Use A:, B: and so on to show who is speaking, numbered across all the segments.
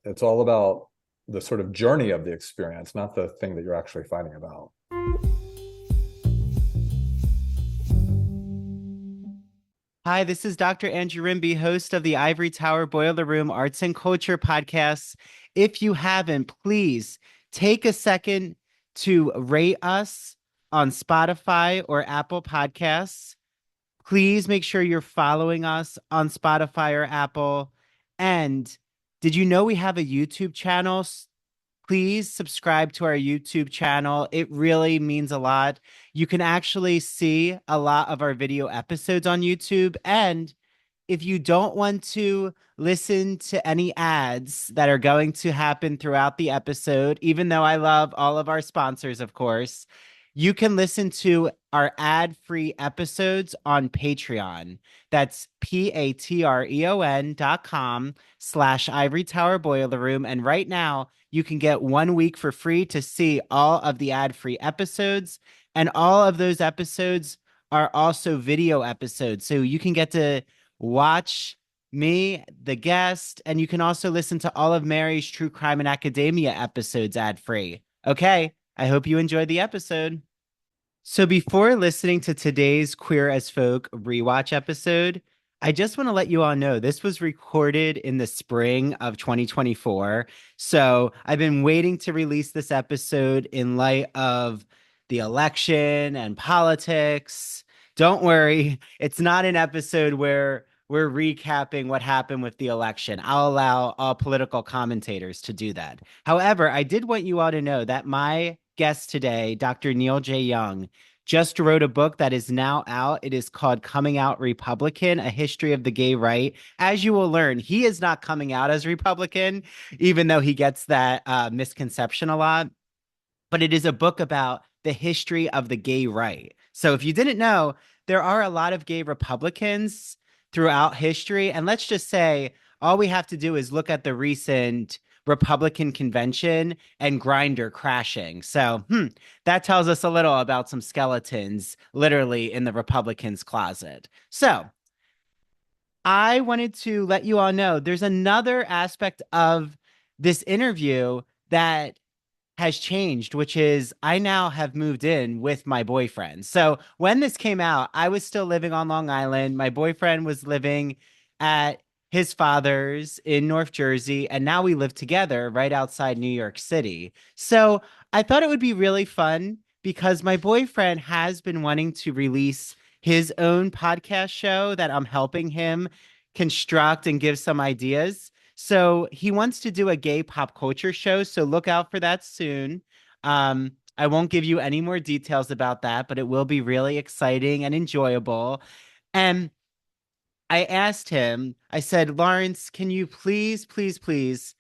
A: It's all about the sort of journey of the experience, not the thing that you're actually fighting about.
B: Hi, this is Dr. Andrew Rimby, host of the Ivory Tower Boiler Room Arts and Culture Podcasts. If you haven't, please take a second to rate us on Spotify or Apple Podcasts. Please make sure you're following us on Spotify or Apple. And did you know we have a YouTube channel? Please subscribe to our YouTube channel. It really means a lot. You can actually see a lot of our video episodes on YouTube. And if you don't want to listen to any ads that are going to happen throughout the episode, even though I love all of our sponsors, of course, you can listen to our ad-free episodes on Patreon. That's patreon.com/Ivory Tower Boiler Room. And right now, you can get 1 week for free to see all of the ad-free episodes. And all of those episodes are also video episodes. So you can get to watch me, the guest, and you can also listen to all of Mary's True Crime and Academia episodes ad-free. Okay, I hope you enjoyed the episode. So before listening to today's Queer as Folk rewatch episode, I just want to let you all know this was recorded in the spring of 2024. So I've been waiting to release this episode in light of the election and politics. Don't worry, it's not an episode where we're recapping what happened with the election. I'll allow all political commentators to do that. However, I did want you all to know that my guest today, Dr. Neil J. Young, just wrote a book that is now out. It is called Coming Out Republican, A History of the Gay Right. As you will learn, he is not coming out as Republican, even though he gets that misconception a lot. But it is a book about the history of the gay right. So if you didn't know, there are a lot of gay Republicans throughout history. And let's just say all we have to do is look at the recent Republican convention and Grindr crashing. So that tells us a little about some skeletons literally in the Republicans' closet. So I wanted to let you all know there's another aspect of this interview that has changed, which is I now have moved in with my boyfriend. So when this came out, I was still living on Long Island. My boyfriend was living at his father's in North Jersey, and now we live together right outside New York City. So I thought it would be really fun because my boyfriend has been wanting to release his own podcast show that I'm helping him construct and give some ideas. So he wants to do a gay pop culture show. So look out for that soon. I won't give you any more details about that, but it will be really exciting and enjoyable. And I asked him, I said, Lawrence, can you please, please, please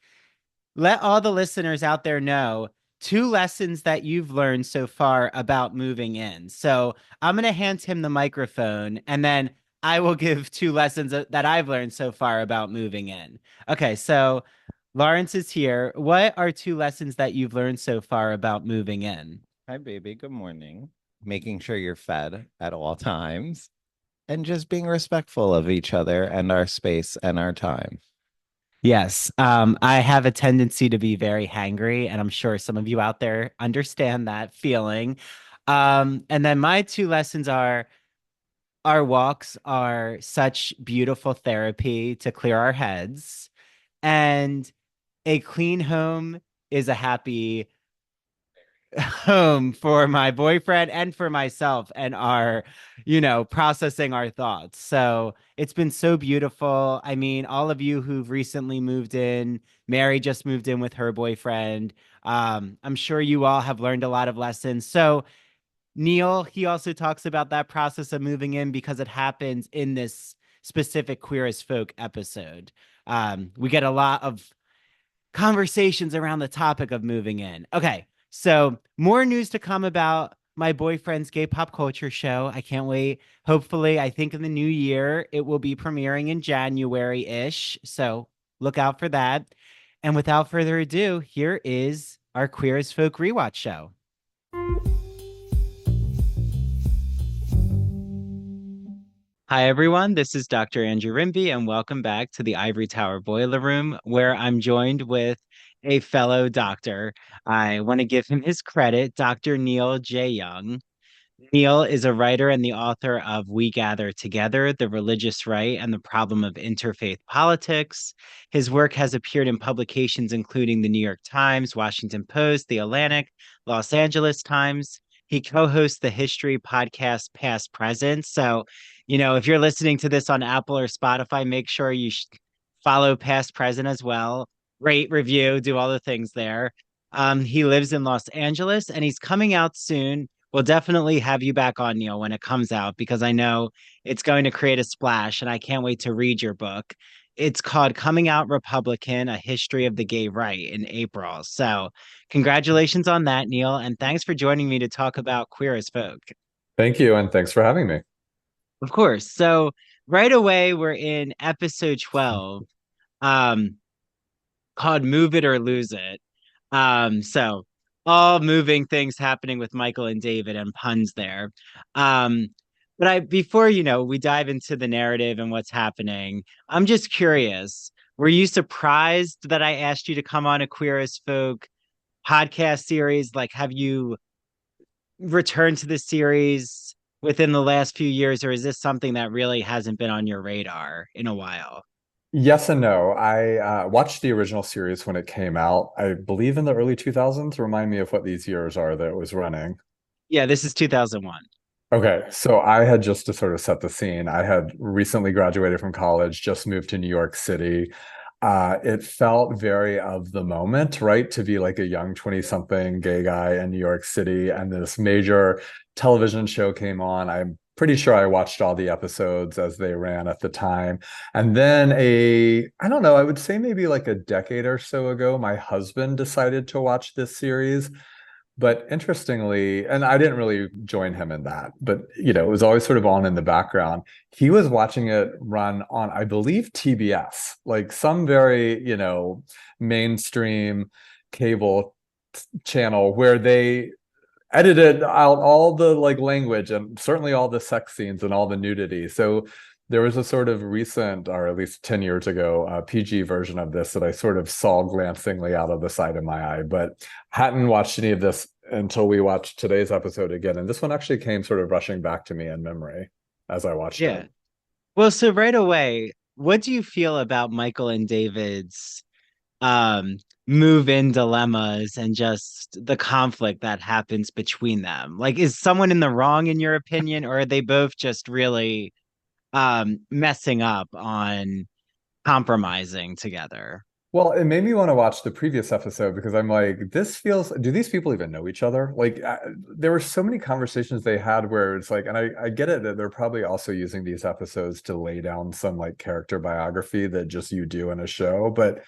B: let all the listeners out there know 2 lessons that you've learned so far about moving in. So I'm going to hand him the microphone and then I will give 2 lessons that I've learned so far about moving in. Okay, so Lawrence is here. What are 2 lessons that you've learned so far about moving in?
C: Hi, baby. Good morning. Making sure you're fed at all times and just being respectful of each other and our space and our time.
B: Yes, I have a tendency to be very hangry, and I'm sure some of you out there understand that feeling. And then my 2 lessons are our walks are such beautiful therapy to clear our heads, and a clean home is a happy home for my boyfriend and for myself and processing our thoughts. So it's been so beautiful. I mean, all of you who've recently moved in, Mary just moved in with her boyfriend. I'm sure you all have learned a lot of lessons. So Neil, he also talks about that process of moving in because it happens in this specific Queer as Folk episode. We get a lot of conversations around the topic of moving in. Okay, so more news to come about my boyfriend's gay pop culture show. I can't wait. Hopefully, I think in the new year, it will be premiering in January-ish. So look out for that. And without further ado, here is our Queer as Folk rewatch show. Hi, everyone. This is Dr. Andrew Rimby, and welcome back to the Ivory Tower Boiler Room, where I'm joined with a fellow doctor. I want to give him his credit, Dr. Neil J. Young. Neil is a writer and the author of We Gather Together, The Religious Right and the Problem of Interfaith Politics. His work has appeared in publications including the New York Times, Washington Post, The Atlantic, Los Angeles Times. He co-hosts the history podcast Past Present. So, if you're listening to this on Apple or Spotify, make sure you follow Past Present as well. Rate, review, do all the things there. He lives in Los Angeles and he's coming out soon. We'll definitely have you back on, Neil, when it comes out, because I know it's going to create a splash and I can't wait to read your book. It's called Coming Out Republican, A History of the Gay Right in April. So congratulations on that, Neil. And thanks for joining me to talk about Queer as Folk.
A: Thank you, and thanks for having me.
B: Of course. So right away, we're in episode 12, um, called Move It or Lose It. So all moving things happening with Michael and David and puns there. Um, but before we dive into the narrative and what's happening, I'm just curious. Were you surprised that I asked you to come on a Queer as Folk podcast series? Like, have you returned to the series within the last few years, or is this something that really hasn't been on your radar in a while?
A: Yes and no. I watched the original series when it came out, I believe in the early 2000s. Remind me of what these years are that it was running.
B: Yeah, this is 2001.
A: Okay, so I had, just to sort of set the scene, I had recently graduated from college, just moved to New York City. It felt very of the moment, right? To be like a young 20-something gay guy in New York City, and this major television show came on. I'm pretty sure I watched all the episodes as they ran at the time. And then I don't know, I would say maybe like a decade or so ago, my husband decided to watch this series. But interestingly, and I didn't really join him in that, but it was always sort of on in the background. He was watching it run on, I believe, TBS, like some very, mainstream cable channel where they edited out all the like language and certainly all the sex scenes and all the nudity. So there was a sort of recent, or at least 10 years ago, PG version of this that I sort of saw glancingly out of the side of my eye, but hadn't watched any of this until we watched today's episode again. And this one actually came sort of rushing back to me in memory as I watched
B: Yeah.
A: it.
B: Well, so right away, what do you feel about Michael and David's um move-in dilemmas and just the conflict that happens between them? Like, is someone in the wrong in your opinion, or are they both just really messing up on compromising together?
A: Well, it made me want to watch the previous episode because I'm like, do these people even know each other? Like, there were so many conversations they had where it's like, and I get it that they're probably also using these episodes to lay down some like character biography that just you do in a show, but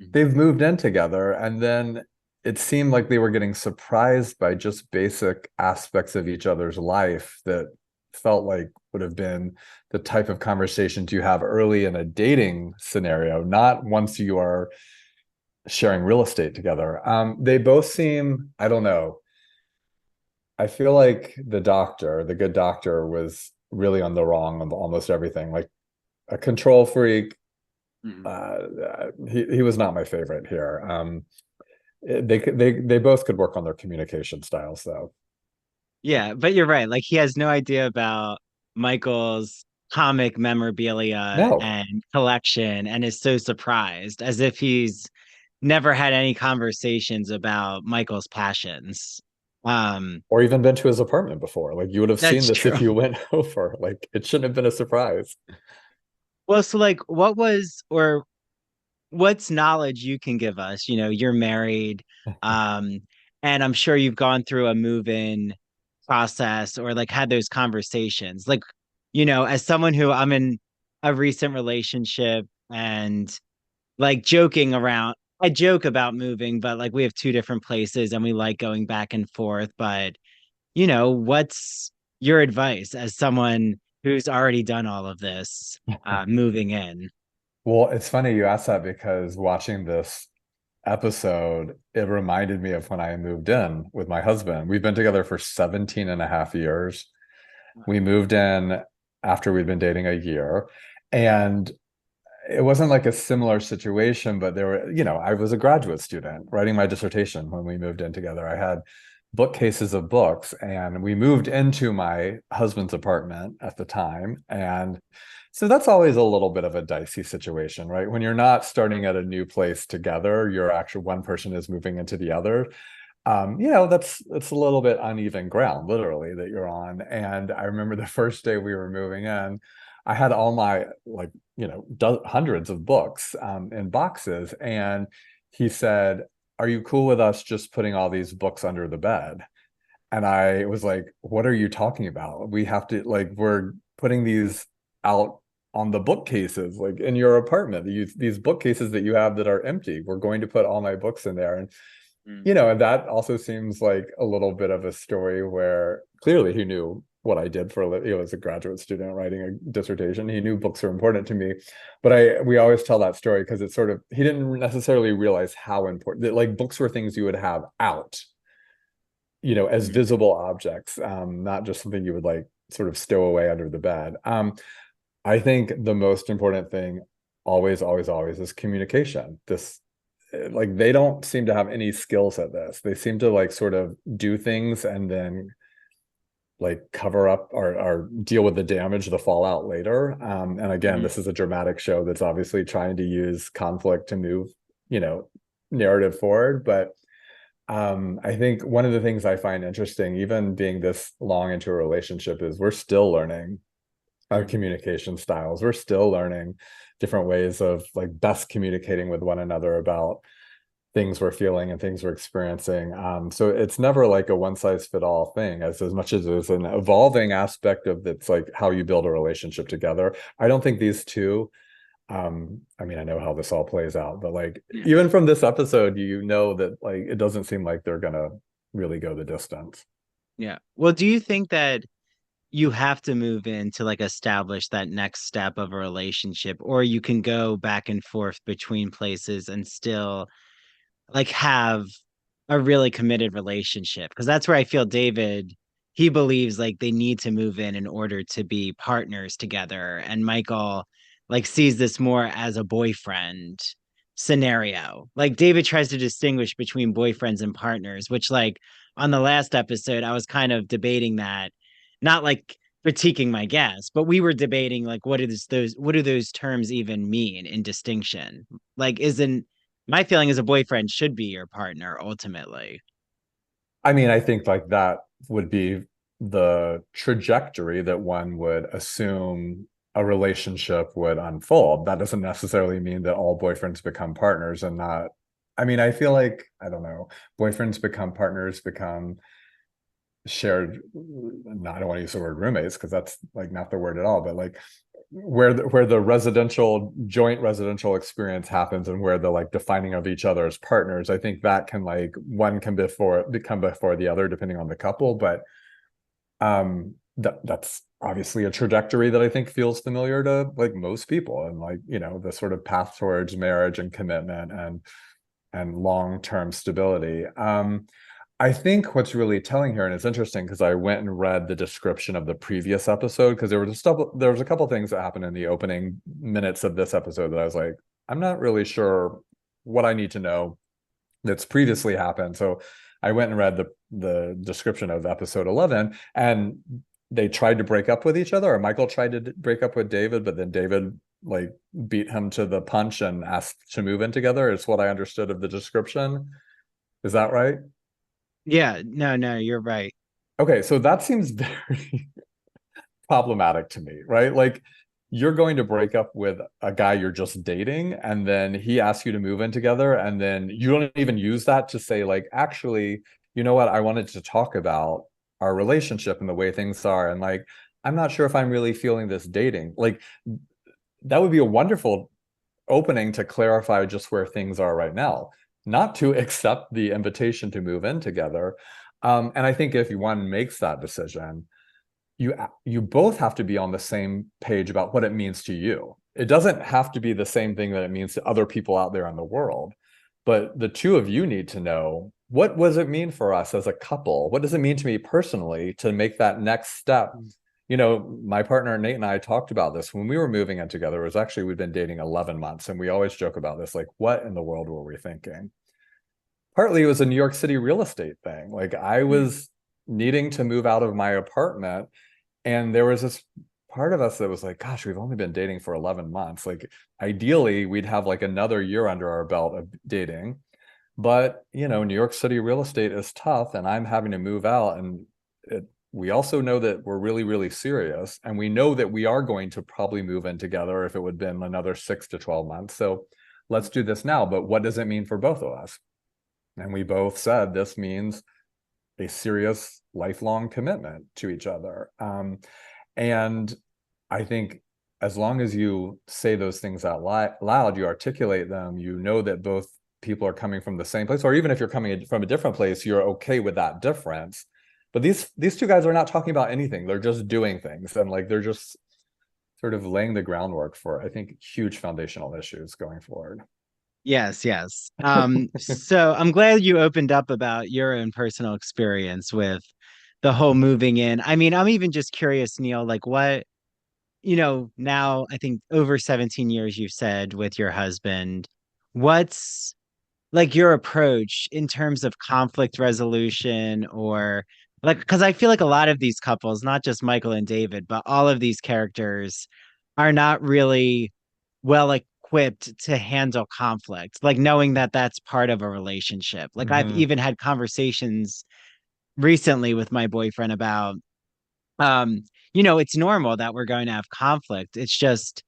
A: they've moved in together. And then it seemed like they were getting surprised by just basic aspects of each other's life that felt like would have been the type of conversations you have early in a dating scenario, not once you are sharing real estate together. They both seem, I don't know. I feel like the good doctor, was really on the wrong of almost everything, like a control freak. He was not my favorite here. They both could work on their communication styles, though.
B: Yeah, but you're right. Like, he has no idea about Michael's comic memorabilia
A: No,
B: and collection and is so surprised, as if he's never had any conversations about Michael's passions. Um,
A: or even been to his apartment before. Like, you would have seen
B: that's
A: this
B: true.
A: if you went over. Like, it shouldn't have been a surprise.
B: Well, so like what's knowledge you can give us? You're married, um, and I'm sure you've gone through a move-in process or like had those conversations. Like, as someone who I'm in a recent relationship and like joking around, I joke about moving, but like we have two different places and we like going back and forth. But, what's your advice as someone who's already done all of this, moving in?
A: Well, it's funny you asked that because watching this episode, it reminded me of when I moved in with my husband. We've been together for 17 and a half years. We moved in after we'd been dating a year. And it wasn't like a similar situation, but there were, I was a graduate student writing my dissertation when we moved in together. I had bookcases of books, and we moved into my husband's apartment at the time. And so that's always a little bit of a dicey situation, right? When you're not starting at a new place together, you're actually one person is moving into the other. That's a little bit uneven ground, literally, that you're on. And I remember the first day we were moving in, I had all my hundreds of books in boxes, and he said, "Are you cool with us just putting all these books under the bed?" And I was like, "What are you talking about? We have to, like, we're putting these out on the bookcases, like in your apartment, these bookcases that you have that are empty. We're going to put all my books in there." And and that also seems like a little bit of a story where clearly he knew what I did for a living. As a graduate student writing a dissertation, he knew books are important to me. But we always tell that story because it's sort of, he didn't necessarily realize how important that, like, books were things you would have out, as visible objects, not just something you would like sort of stow away under the bed. I think the most important thing always, always, always is communication. This Like, they don't seem to have any skills at this. They seem to like sort of do things and then like cover up or deal with the damage, the fallout later. And again, this is a dramatic show that's obviously trying to use conflict to move, narrative forward. But I think one of the things I find interesting, even being this long into a relationship, is we're still learning our communication styles. We're still learning different ways of like best communicating with one another about things we're feeling and things we're experiencing. So it's never like a one size fit all thing, as much as there's an evolving aspect of that's like how you build a relationship together. I don't think these two, I mean, I know how this all plays out, but like even from this episode, that like it doesn't seem like they're gonna really go the distance.
B: Yeah. Well, do you think that you have to move in to like establish that next step of a relationship, or you can go back and forth between places and still like have a really committed relationship? Because that's where I feel David, he believes like they need to move in order to be partners together, and Michael like sees this more as a boyfriend scenario. Like David tries to distinguish between boyfriends and partners, which like on the last episode I was kind of debating that, not like critiquing my guess, but we were debating like what do those terms even mean in distinction? Like isn't my feeling is a boyfriend should be your partner ultimately.
A: I mean, I think like that would be the trajectory that one would assume a relationship would unfold. That doesn't necessarily mean that all boyfriends become partners and not. I mean, I feel like, I don't know, boyfriends become partners, become shared, no, I don't want to use the word roommates because that's like not the word at all, but like where the joint residential experience happens and where the like defining of each other as partners. I think that can like one can become before the other depending on the couple. But that's obviously a trajectory that I think feels familiar to like most people, and like the sort of path towards marriage and commitment and long-term stability. I think what's really telling here, and it's interesting because I went and read the description of the previous episode, because there was a couple things that happened in the opening minutes of this episode that I was like, I'm not really sure what I need to know that's previously happened. So I went and read the description of episode 11, and they tried to break up with each other, or Michael tried to break up with David, but then David like beat him to the punch and asked to move in together. It's what I understood of the description. Is that right?
B: Yeah, no, you're right.
A: Okay, so that seems very problematic to me, right? Like, you're going to break up with a guy you're just dating, and then he asks you to move in together, and then you don't even use that to say, like, actually, you know what? I wanted to talk about our relationship and the way things are, and like, I'm not sure if I'm really feeling this dating. Like, that would be a wonderful opening to clarify just where things are right now, not to accept the invitation to move in together. And I think if one makes that decision, you both have to be on the same page about what it means to you. It doesn't have to be the same thing that it means to other people out there in the world, but the two of you need to know, what does it mean for us as a couple? What does it mean to me personally to make that next step my partner Nate and I talked about this when we were moving in together. It was actually, we've been dating 11 months, and we always joke about this, like, what in the world were we thinking? Partly it was a New York City real estate thing. Like, I was needing to move out of my apartment, and there was this part of us that was like, gosh, we've only been dating for 11 months. Like, ideally, we'd have like another year under our belt of dating. But, New York City real estate is tough, and I'm having to move out. And we also know that we're really, really serious. And we know that we are going to probably move in together if it would have been another 6 to 12 months. So let's do this now. But what does it mean for both of us? And we both said this means a serious lifelong commitment to each other. And I think as long as you say those things out loud, you articulate them, you know that both people are coming from the same place, or even if you're coming from a different place, you're okay with that difference. But these two guys are not talking about anything. They're just doing things, and like they're just sort of laying the groundwork for, I think, huge foundational issues going forward.
B: Yes, yes. So I'm glad you opened up about your own personal experience with the whole moving in. I mean, I'm even just curious, Neil, like what, now I think over 17 years you've said with your husband, what's like your approach in terms of conflict resolution, or like, because I feel like a lot of these couples, not just Michael and David, but all of these characters are not really well equipped to handle conflict, like knowing that that's part of a relationship. Like I've
A: Mm-hmm.
B: even had conversations recently with my boyfriend about, um, it's normal that we're going to have conflict. It's just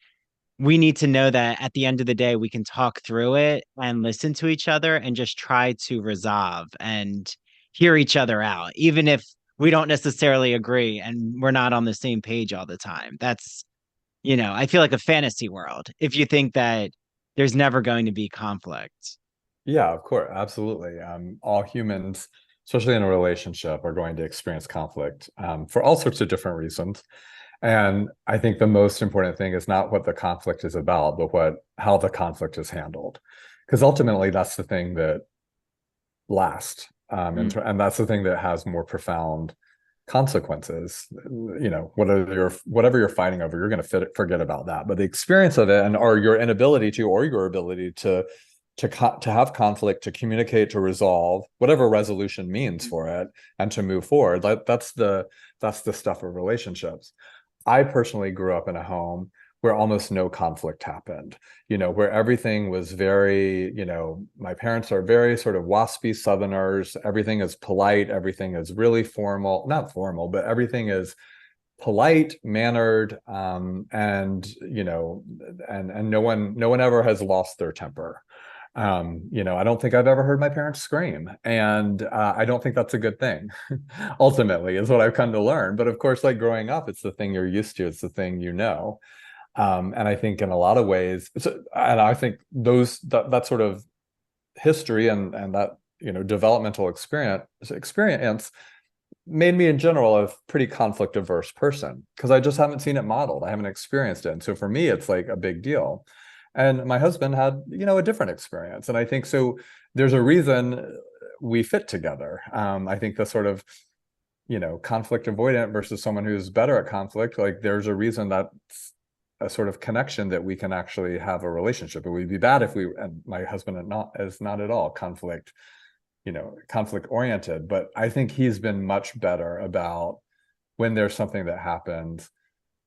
B: we need to know that at the end of the day, we can talk through it and listen to each other and just try to resolve and hear each other out, even if we don't necessarily agree and we're not on the same page all the time. That's, I feel like a fantasy world if you think that there's never going to be conflict.
A: Yeah, of course, absolutely. All humans, especially in a relationship, are going to experience conflict for all sorts of different reasons. And I think the most important thing is not what the conflict is about, but how the conflict is handled. Because ultimately, that's the thing that lasts. And that's the thing that has more profound consequences. Whatever you're fighting over, you're going to forget about that. But the experience of it, or your inability to, or your ability to have conflict, to communicate, to resolve whatever resolution means for it, and to move forward. That's the stuff of relationships. I personally grew up in a home where almost no conflict happened, where everything was very, my parents are very sort of waspy Southerners. Everything is polite. Everything is really formal, not formal, but everything is polite, mannered, and no one ever has lost their temper. I don't think I've ever heard my parents scream, and I don't think that's a good thing. Ultimately, is what I've come to learn. But of course, like growing up, it's the thing you're used to. It's the thing you know. And I think in a lot of ways, and I think that sort of history and that developmental experience made me in general a pretty conflict averse person, because I just haven't seen it modeled. I haven't experienced it. And so for me, it's like a big deal. And my husband had, a different experience. And I think so there's a reason we fit together. I think the sort of, conflict avoidant versus someone who's better at conflict, like there's a reason that's a sort of connection that we can actually have a relationship. It would be bad if and my husband is not at all conflict oriented, but I think he's been much better about when there's something that happens,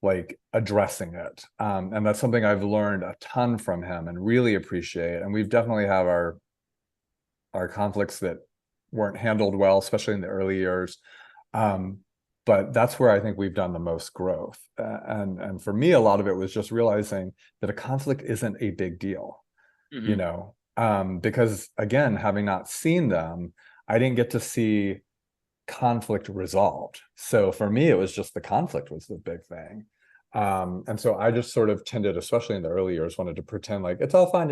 A: like addressing it. And that's something I've learned a ton from him and really appreciate. And we've definitely have our conflicts that weren't handled well, especially in the early years. But that's where I think we've done the most growth. And for me, a lot of it was just realizing that a conflict isn't a big deal, because again, having not seen them, I didn't get to see conflict resolved. So for me, it was just the conflict was the big thing. And so I just sort of tended, especially in the early years, wanted to pretend like it's all fine,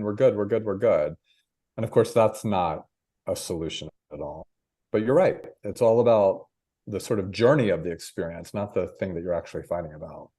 A: we're good. And of course, that's not a solution at all. But you're right. It's all about the sort of journey of the experience, not the thing that you're actually fighting about.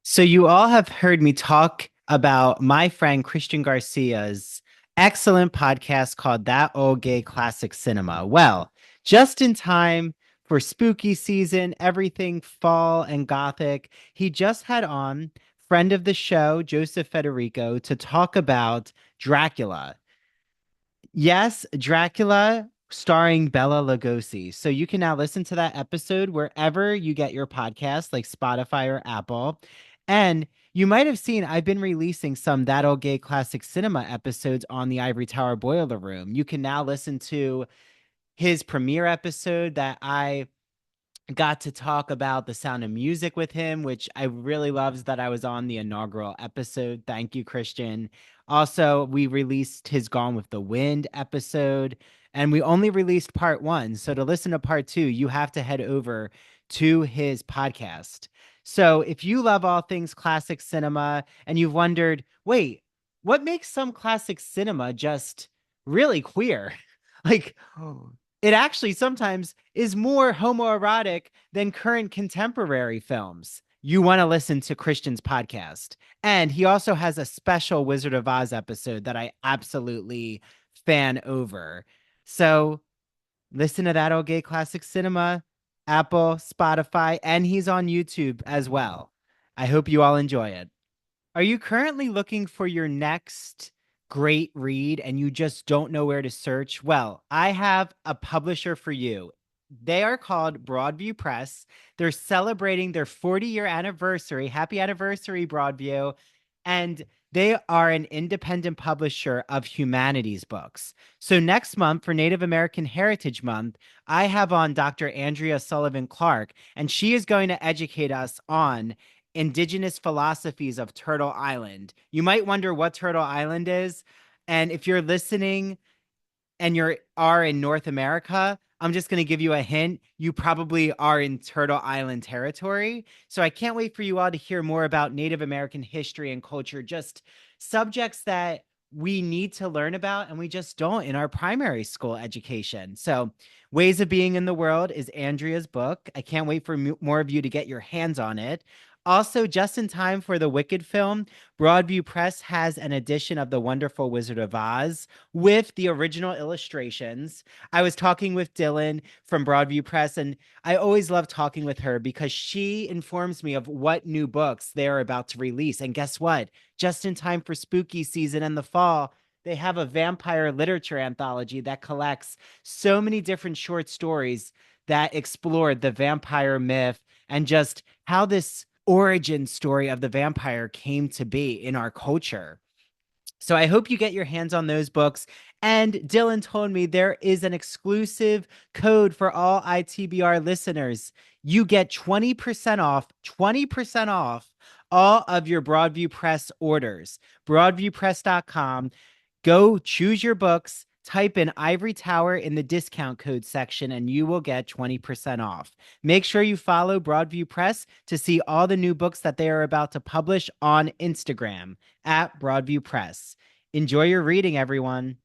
B: So you all have heard me talk about my friend Christian Garcia's excellent podcast called That Old Gay Classic Cinema. Well, just in time for spooky season, everything fall and gothic, he just had on friend of the show, Joseph Federico, to talk about Dracula. Yes, Dracula starring Bela Lugosi. So you can now listen to that episode wherever you get your podcast, like Spotify or Apple. And you might have seen I've been releasing some That Old Gay Classic Cinema episodes on the Ivory Tower Boiler Room. You can now listen to his premiere episode that I got to talk about The Sound of Music with him, which I really loves that I was on the inaugural episode. Thank you, Christian. Also, we released his Gone with the Wind episode, and we only released part one. So to listen to part two, you have to head over to his podcast. So if you love all things classic cinema and you've wondered, wait, what makes some classic cinema just really queer? Like, it actually sometimes is more homoerotic than current contemporary films. You want to listen to Christian's podcast. And he also has a special Wizard of Oz episode that I absolutely fan over. So listen to That Old Gay Classic Cinema, Apple, Spotify, and he's on YouTube as well. I hope you all enjoy it. Are you currently looking for your next great read and you just don't know where to search? Well, I have a publisher for you. They are called Broadview Press. They're celebrating their 40-year anniversary. Happy anniversary, Broadview. And they are an independent publisher of humanities books. So next month for Native American Heritage Month, I have on Dr. Andrea Sullivan Clark, and she is going to educate us on indigenous philosophies of Turtle Island. You might wonder what Turtle Island is. And if you're listening and are in North America, I'm just going to give you a hint. You probably are in Turtle Island territory. So I can't wait for you all to hear more about Native American history and culture, just subjects that we need to learn about and we just don't in our primary school education. So Ways of Being in the World is Andrea's book. I can't wait for more of you to get your hands on it. Also, just in time for the Wicked film, Broadview Press has an edition of The Wonderful Wizard of Oz with the original illustrations. I was talking with Dylan from Broadview Press, and I always love talking with her because she informs me of what new books they're about to release. And guess what? Just in time for spooky season in the fall, they have a vampire literature anthology that collects so many different short stories that explore the vampire myth and just how this origin story of the vampire came to be in our culture. So I hope you get your hands on those books. And Dylan told me there is an exclusive code for all ITBR listeners. You get 20% off all of your Broadview Press orders. Broadviewpress.com. Go choose your books, type in Ivory Tower in the discount code section, and you will get 20% off. Make sure you follow Broadview Press to see all the new books that they are about to publish on Instagram at Broadview Press. Enjoy your reading, everyone.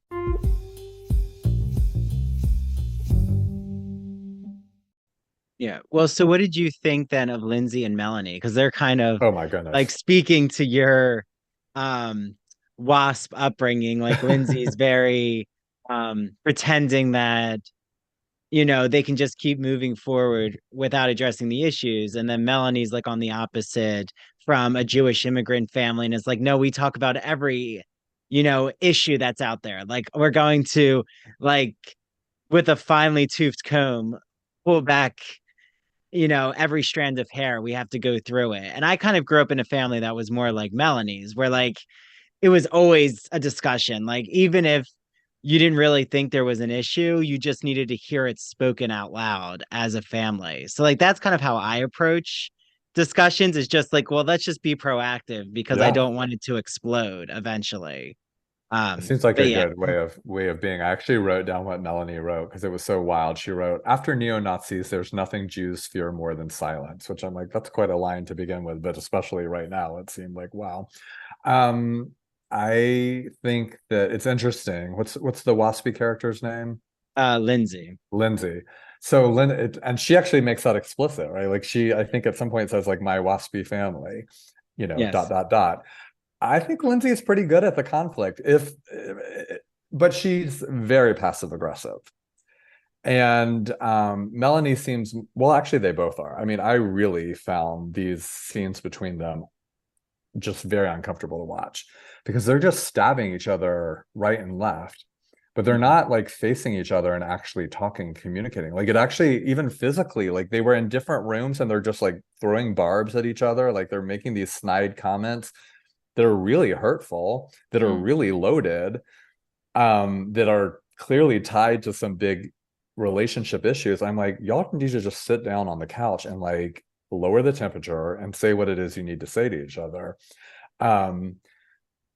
B: Yeah. Well, so what did you think then of Lindsay and Melanie? Because they're kind of
A: Oh my
B: like
A: goodness.
B: speaking to your WASP upbringing. Like Lindsay's very pretending that they can just keep moving forward without addressing the issues. And then Melanie's like on the opposite from a Jewish immigrant family and it's like, no, we talk about every, issue that's out there. Like we're going to like with a finely toothed comb pull back, every strand of hair. We have to go through it. And I kind of grew up in a family that was more like Melanie's, where like it was always a discussion. Like even if you didn't really think there was an issue, you just needed to hear it spoken out loud as a family. So like that's kind of how I approach discussions is just like, well, let's just be proactive because I
A: Yeah.
B: don't want it to explode eventually.
A: It seems like
B: But
A: a
B: yeah.
A: good way of being. I actually wrote down what Melanie wrote because it was so wild. She wrote, "After neo-Nazis, there's nothing Jews fear more than silence," which I'm like, that's quite a line to begin with, but especially right now, it seemed like wow. Um, I think that it's interesting. What's the waspy character's name?
B: Lindsay.
A: Lindsay. So and she actually makes that explicit, right? Like I think at some point says like my waspy family, dot
B: Yes.
A: dot dot. I think Lindsay is pretty good at the conflict. but she's very passive aggressive. And Melanie seems, well, actually, they both are. I mean, I really found these scenes between them just very uncomfortable to watch because they're just stabbing each other right and left, but they're not like facing each other and actually talking, communicating. Like it actually, even physically, like they were in different rooms and they're just like throwing barbs at each other. Like they're making these snide comments that are really hurtful, that are really loaded, that are clearly tied to some big relationship issues. I'm like, y'all need to just sit down on the couch and like lower the temperature and say what it is you need to say to each other.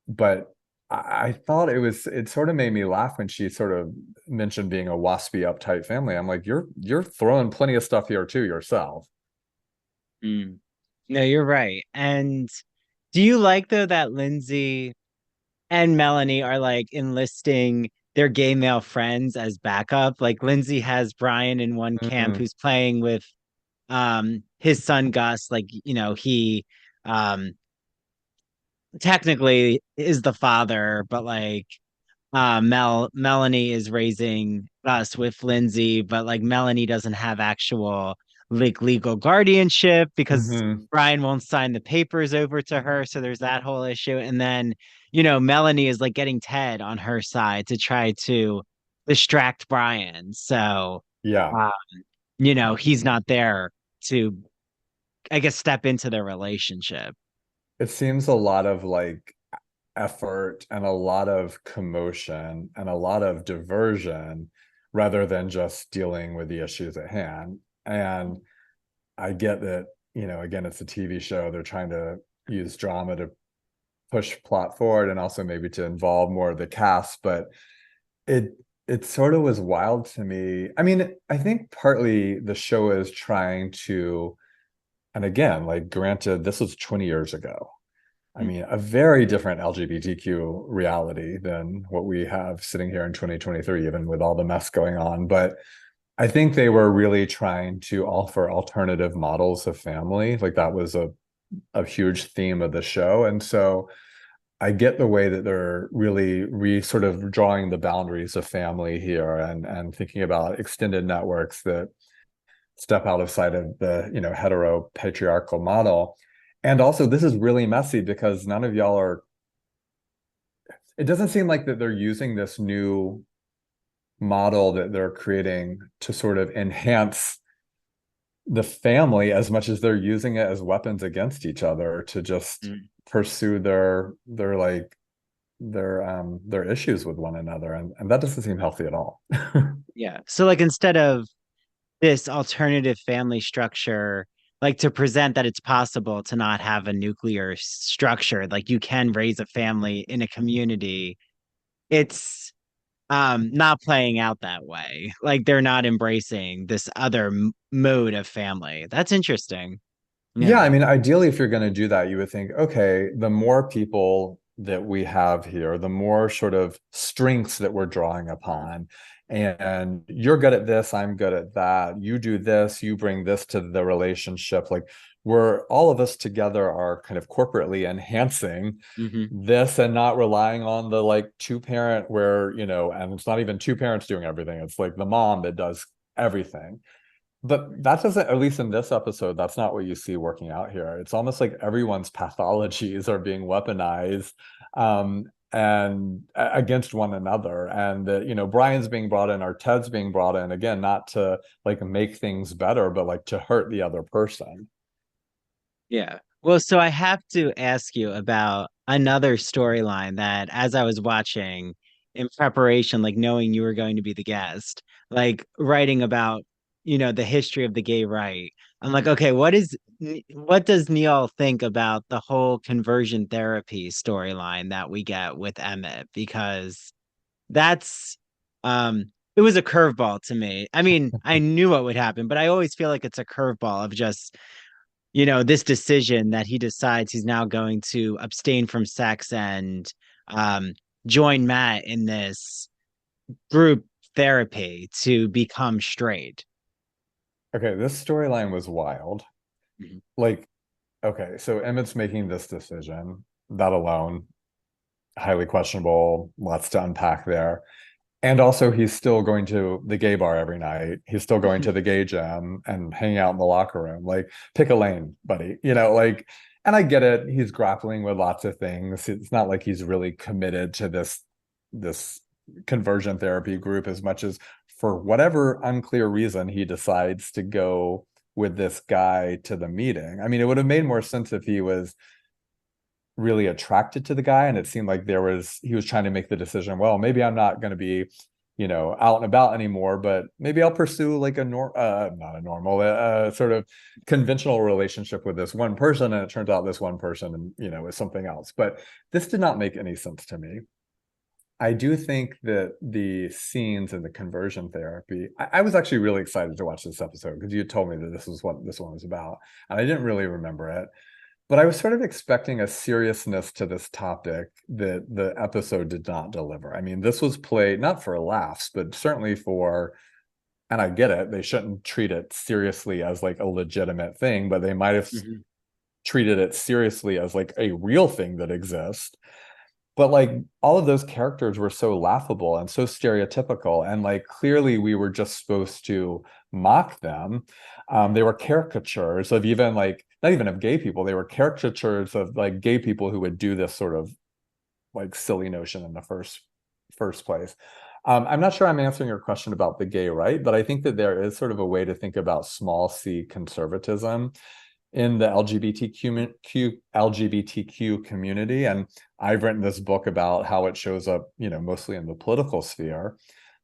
A: But I thought it sort of made me laugh when she sort of mentioned being a waspy, uptight family. I'm like, you're throwing plenty of stuff here too yourself.
B: Mm. No, you're right. And do you like though that Lindsay and Melanie are like enlisting their gay male friends as backup? Like Lindsay has Brian in one camp
A: Mm,
B: who's playing with his son Gus. Like, he um technically is the father, but like Melanie is raising us with Lindsay, but like Melanie doesn't have actual like legal guardianship because
A: mhm.
B: Brian won't sign the papers over to her. So there's that whole issue. And then, Melanie is like getting Ted on her side to try to distract Brian. So
A: Yeah.
B: uh, he's not there to, I guess, step into their relationship.
A: It seems a lot of like effort and a lot of commotion and a lot of diversion rather than just dealing with the issues at hand. And I get that, again, it's a TV show. They're trying to use drama to push plot forward and also maybe to involve more of the cast, but it it sort of was wild to me. I mean, I think partly the show is trying to, and again, like granted, this was 20 years ago. I mean, a very different LGBTQ reality than what we have sitting here in 2023, even with all the mess going on. But I think they were really trying to offer alternative models of family. Like that was a huge theme of the show. And so I get the way that they're really sort of drawing the boundaries of family here and thinking about extended networks that step out of sight of the, hetero patriarchal model. And also this is really messy because none of y'all are, it doesn't seem like that they're using this new model that they're creating to sort of enhance the family as much as they're using it as weapons against each other to just
B: Mm.
A: pursue their issues with one another, and that doesn't seem healthy at all.
B: Yeah. So like instead of this alternative family structure, like to present that it's possible to not have a nuclear structure, like you can raise a family in a community, it's not playing out that way. Like they're not embracing this other mode of family. That's interesting.
A: Yeah,
B: Yeah.
A: I mean, ideally, if you're going to do that, you would think, okay, the more people that we have here, the more sort of strengths that we're drawing upon. And you're good at this, I'm good at that. You do this, you bring this to the relationship. Like we're all of us together are kind of corporately enhancing
B: Hmm.
A: this and not relying on the like two parent where, and it's not even two parents doing everything. It's like the mom that does everything. But that doesn't, at least in this episode, that's not what you see working out here. It's almost like everyone's pathologies are being weaponized and against one another. And Brian's being brought in or Ted's being brought in, again, not to like make things better, but like to hurt the other person.
B: Yeah. Well, so I have to ask you about another storyline that as I was watching in preparation, like knowing you were going to be the guest, like writing about, the history of the gay right. I'm like, okay, what does Neil think about the whole conversion therapy storyline that we get with Emmett? Because that's it was a curveball to me. I mean, I knew what would happen, but I always feel like it's a curveball of just this decision that he decides he's now going to abstain from sex and um, join Matt in this group therapy to become straight.
A: Okay, this storyline was wild.
B: Mhm.
A: Like, okay, so Emmett's making this decision, that alone. highly questionable, lots to unpack there. And also, he's still going to the gay bar every night. He's still going to the gay gym and hanging out in the locker room. Like, pick a lane, buddy. Like, and I get it. He's grappling with lots of things. It's not like he's really committed to this conversion therapy group as much as for whatever unclear reason he decides to go with this guy to the meeting. I mean, it would have made more sense if he was really attracted to the guy and it seemed like he was trying to make the decision, well, maybe I'm not going to be out and about anymore, but maybe I'll pursue like not a normal sort of conventional relationship with this one person, and it turns out this one person is something else. But this did not make any sense to me. I do think that the scenes in the conversion therapy, I was actually really excited to watch this episode because you told me that this was what this one was about, and I didn't really remember it. But I was sort of expecting a seriousness to this topic that the episode did not deliver. I mean, this was played not for laughs, but certainly and I get it, they shouldn't treat it seriously as like a legitimate thing, but they might have treated it seriously as like a real thing that exists. But like all of those characters were so laughable and so stereotypical, and like clearly we were just supposed to mock them. They were caricatures of even like not even of gay people. They were caricatures of like gay people who would do this sort of like silly notion in the first place. I'm not sure I'm answering your question about the gay right, but I think that there is sort of a way to think about small c conservatism in the LGBTQ community. And I've written this book about how it shows up, mostly in the political sphere.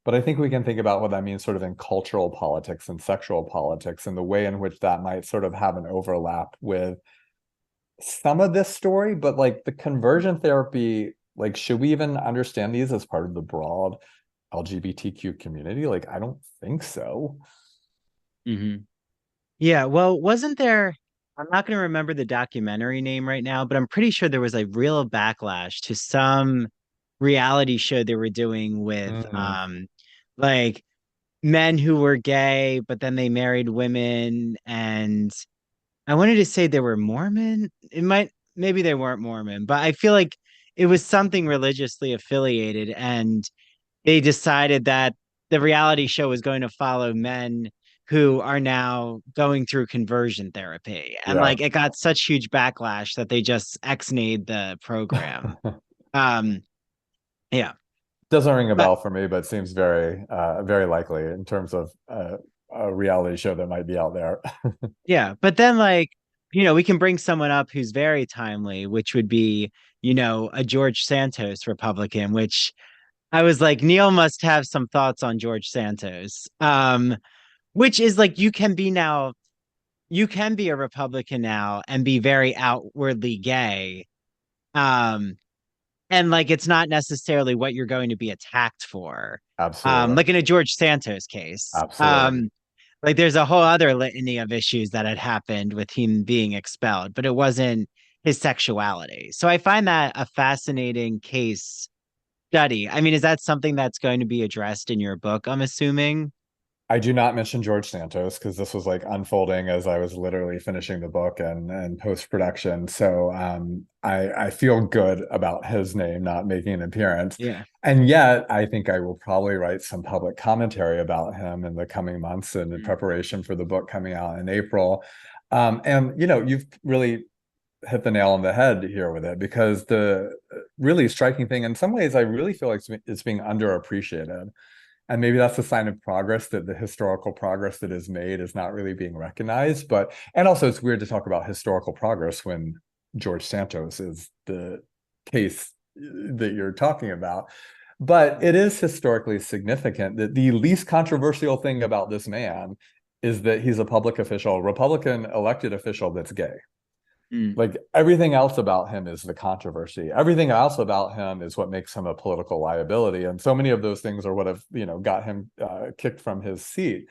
A: But I think we can think about what that means sort of in cultural politics and sexual politics and the way in which that might sort of have an overlap with some of this story. But like the conversion therapy, like, should we even understand these as part of the broad LGBTQ community? Like, I don't think so.
B: Yeah, well, wasn't there, I'm not going to remember the documentary name right now, but I'm pretty sure there was a real backlash to some reality show they were doing with
A: Mm,
B: like men who were gay, but then they married women, and I wanted to say they were Mormon. Maybe they weren't Mormon, but I feel like it was something religiously affiliated, and they decided that the reality show was going to follow men who are now going through conversion therapy. And
A: yeah.
B: like it got such huge backlash that they just ex-nayed the program. Um, yeah.
A: Doesn't ring a
B: But
A: bell for me, but seems very likely in terms of a reality show that might be out there.
B: yeah, but then like, we can bring someone up who's very timely, which would be, a George Santos Republican, which I was like, Neil must have some thoughts on George Santos. Which is like you can be a Republican now and be very outwardly gay. Um, and like it's not necessarily what you're going to be attacked for.
A: Absolutely.
B: Like in a George Santos case.
A: Absolutely.
B: Like there's a whole other litany of issues that had happened with him being expelled, but it wasn't his sexuality. So I find that a fascinating case study. I mean, is that something that's going to be addressed in your book, I'm assuming?
A: I do not mention George Santos because this was like unfolding as I was literally finishing the book and post production. So I feel good about his name not making an appearance.
B: Yeah.
A: And yet I think I will probably write some public commentary about him in the coming months and in preparation for the book coming out in April. And you've really hit the nail on the head here with it, because the really striking thing in some ways I really feel like it's being underappreciated. And maybe that's a sign of progress, that the historical progress that is made is not really being recognized. And also it's weird to talk about historical progress when George Santos is the case that you're talking about. But it is historically significant that the least controversial thing about this man is that he's a public official, Republican elected official that's gay.
B: Mm.
A: Like everything else about him is the controversy. Everything else about him is what makes him a political liability. And so many of those things are what have, got him kicked from his seat.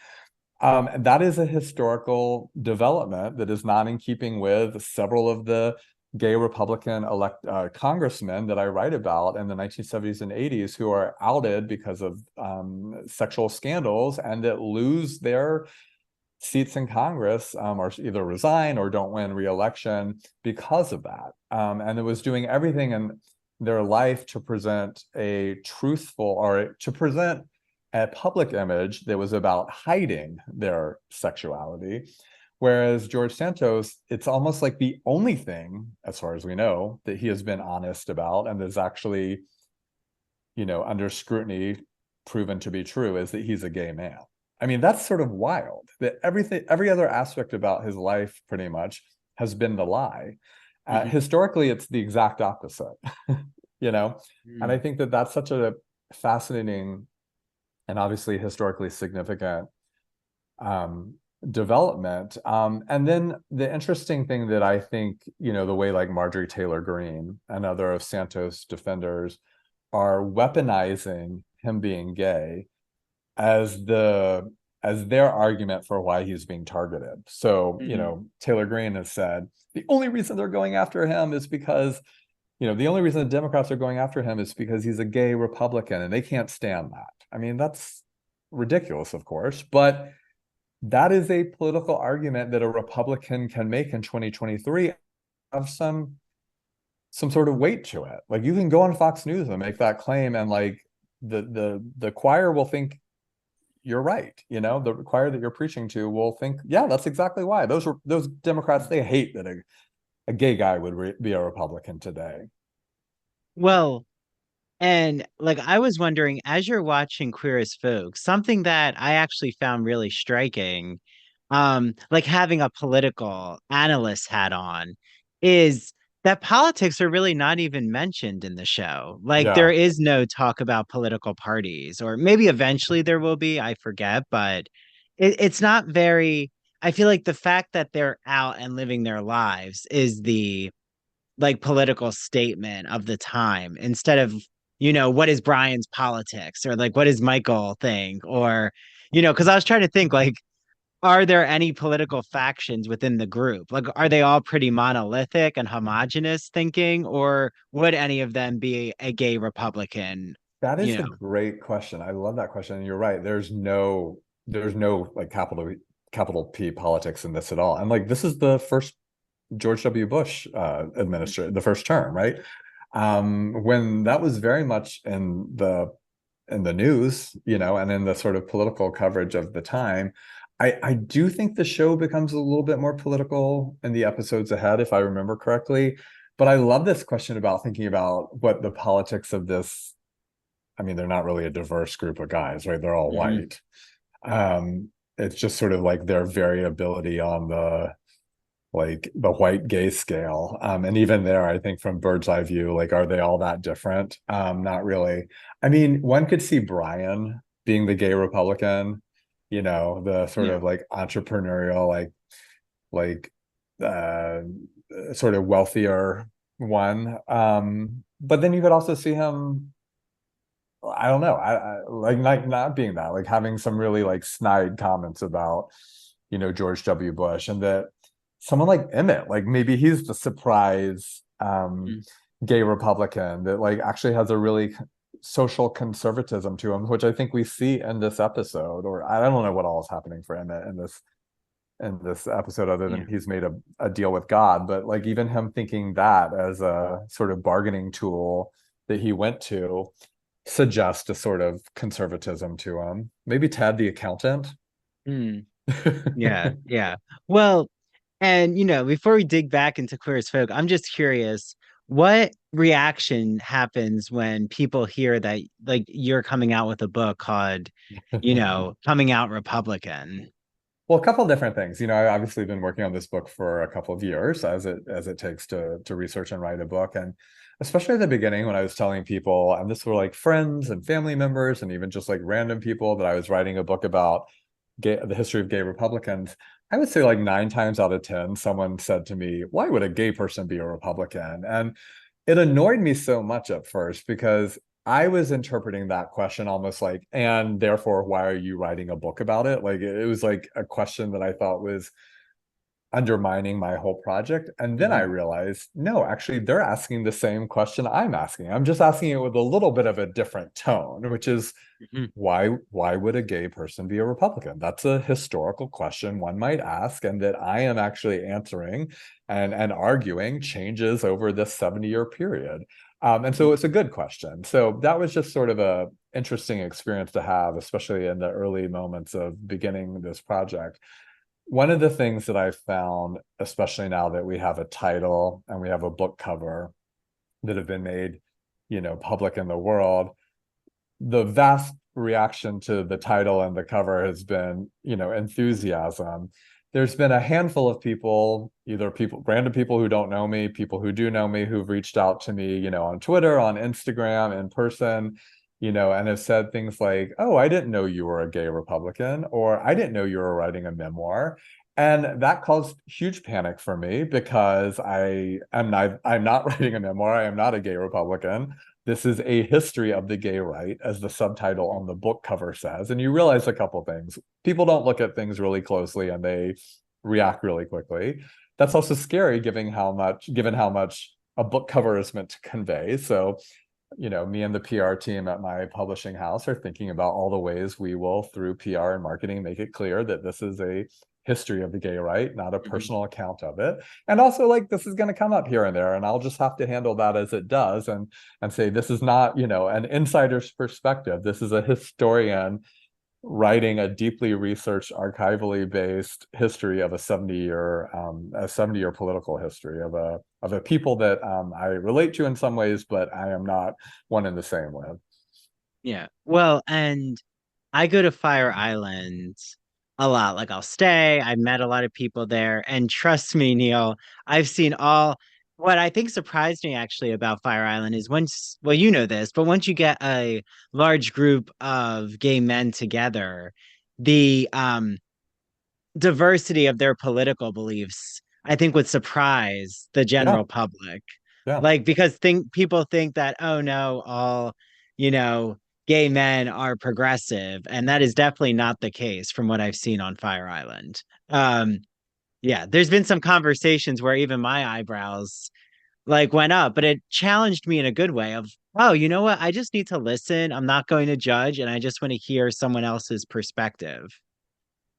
A: That is a historical development that is not in keeping with several of the gay Republican congressmen that I write about in the 1970s and 80s who are outed because of sexual scandals and that lose their seats in Congress, or either resign or don't win re-election because of that. And it was doing everything. And their life to present a truthful, or to present a public image that was about hiding their sexuality. Whereas George Santos, it's almost like the only thing, as far as we know, that he has been honest about and is actually, under scrutiny proven to be true, is that he's a gay man. I mean, that's sort of wild, that every other aspect about his life pretty much has been the lie. Historically, it's the exact opposite, and I think that that's such a fascinating and obviously historically significant development. And then the interesting thing that I think, the way like Marjorie Taylor Greene and other of Santos defenders are weaponizing him being gay as their argument for why he's being targeted. So, Taylor Greene has said the only reason they're going after him is because, the only reason the Democrats are going after him is because he's a gay Republican, and they can't stand that. I mean, that's ridiculous, of course, but that is a political argument that a Republican can make in 2023 of some sort of weight to it. Like, you can go on Fox News and make that claim, and like the choir will think you're right. The choir that you're preaching to will think, yeah, that's exactly why. Those Democrats, they hate that a gay guy would be a Republican today.
B: Well, and like I was wondering, as you're watching Queer as Folk, something that I actually found really striking, like having a political analyst hat on, is that politics are really not even mentioned in the show. Like there
A: Yeah,
B: is no talk about political parties, or maybe eventually there will be, I forget, but it's not very. I feel like the fact that they're out and living their lives is the like political statement of the time, instead of, what is Brian's politics, or like what is Michael think, or, because I was trying to think, like, are there any political factions within the group? Like, are they all pretty monolithic and homogenous thinking, or would any of them be a gay Republican?
A: that
B: You
A: is
B: know,
A: a great question. I love that question. And you're right. There's no like capital P politics in this at all. And like, this is the first George W. Bush administration, the first term, right? When that was very much in the news, and in the sort of political coverage of the time. I do think the show becomes a little bit more political in the episodes ahead, if I remember correctly. But I love this question about thinking about what the politics of this. I mean, they're not really a diverse group of guys, right? They're all white. It's just sort of like their variability on the white gay scale. And even there, I think from bird's eye view, like, are they all that different? Not really. I mean, one could see Brian being the gay Republican, the sort
B: yeah.
A: of like entrepreneurial, like uh sort of wealthier one. But then you could also see him, I don't know, I like not being that, like having some really like snide comments about, George W. Bush, and that someone like Emmett, like maybe he's the surprise gay Republican that like actually has a really social conservatism to him, which I think we see in this episode. Or I don't know what all is happening for Emmett in this episode, other
B: Yeah.
A: than he's made a deal with God. But like, even him thinking that as a sort of bargaining tool that he went to suggests a sort of conservatism to him. Maybe Ted the accountant.
B: Mm. Yeah, yeah. Well, and before we dig back into Queer as Folk, I'm just curious, what reaction happens when people hear that like you're coming out with a book called, Coming Out Republican?
A: Well, a couple of different things. I've obviously been working on this book for a couple of years, as it takes to research and write a book. And especially at the beginning, when I was telling people, and this were like friends and family members, and even just like random people, that I was writing a book about the history of gay Republicans, I would say like 9 times out of 10, someone said to me, "Why would a gay person be a Republican?" And it annoyed me so much at first, because I was interpreting that question almost like, and therefore, why are you writing a book about it? Like, it was like a question that I thought was undermining my whole project. And then I realized, no, actually, they're asking the same question I'm asking. I'm just asking it with a little bit of a different tone, which is,
B: Mhm.
A: why would a gay person be a Republican? That's a historical question one might ask, and that I am actually answering and arguing changes over this 70-year period. And so it's a good question. So that was just sort of a interesting experience to have, especially in the early moments of beginning this project. One of the things that I found, especially now that we have a title and we have a book cover that have been made, public in the world, the vast reaction to the title and the cover has been, enthusiasm. There's been a handful of people, either random people who don't know me, people who do know me, who've reached out to me, on Twitter, on Instagram, in person, and have said things like, "Oh, I didn't know you were a gay Republican," or "I didn't know you were writing a memoir." And that caused huge panic for me because I'm not writing a memoir. I am not a gay Republican. This is a history of the gay right, as the subtitle on the book cover says. And you realize a couple things. People don't look at things really closely and they react really quickly. That's also scary given how much a book cover is meant to convey. So, me and the PR team at my publishing house are thinking about all the ways we will, through PR and marketing, make it clear that this is a history of the gay right, not a personal account of it. And also, like, this is going to come up here and there, and I'll just have to handle that as it does, and say this is not, an insider's perspective. This is a historian writing a deeply researched, archivally based history of a 70-year political history of a people that I relate to in some ways, but I am not one and the same with.
B: Yeah. Well, and I go to Fire Island a lot. Like I'll stay. I met a lot of people there. And trust me, Neil, I've seen all what I think surprised me actually about Fire Island is once, well, you know this, but once you get a large group of gay men together, the diversity of their political beliefs, I think would surprise the
A: Yeah,
B: general public.
A: yeah.
B: Like because people think that, oh no, all, you know, gay men are progressive. And that is definitely not the case from what I've seen on Fire Island. Yeah, there's been some conversations where even my eyebrows like went up, but it challenged me in a good way of, oh, you know what? I just need to listen. I'm not going to judge, and I just want to hear someone else's perspective.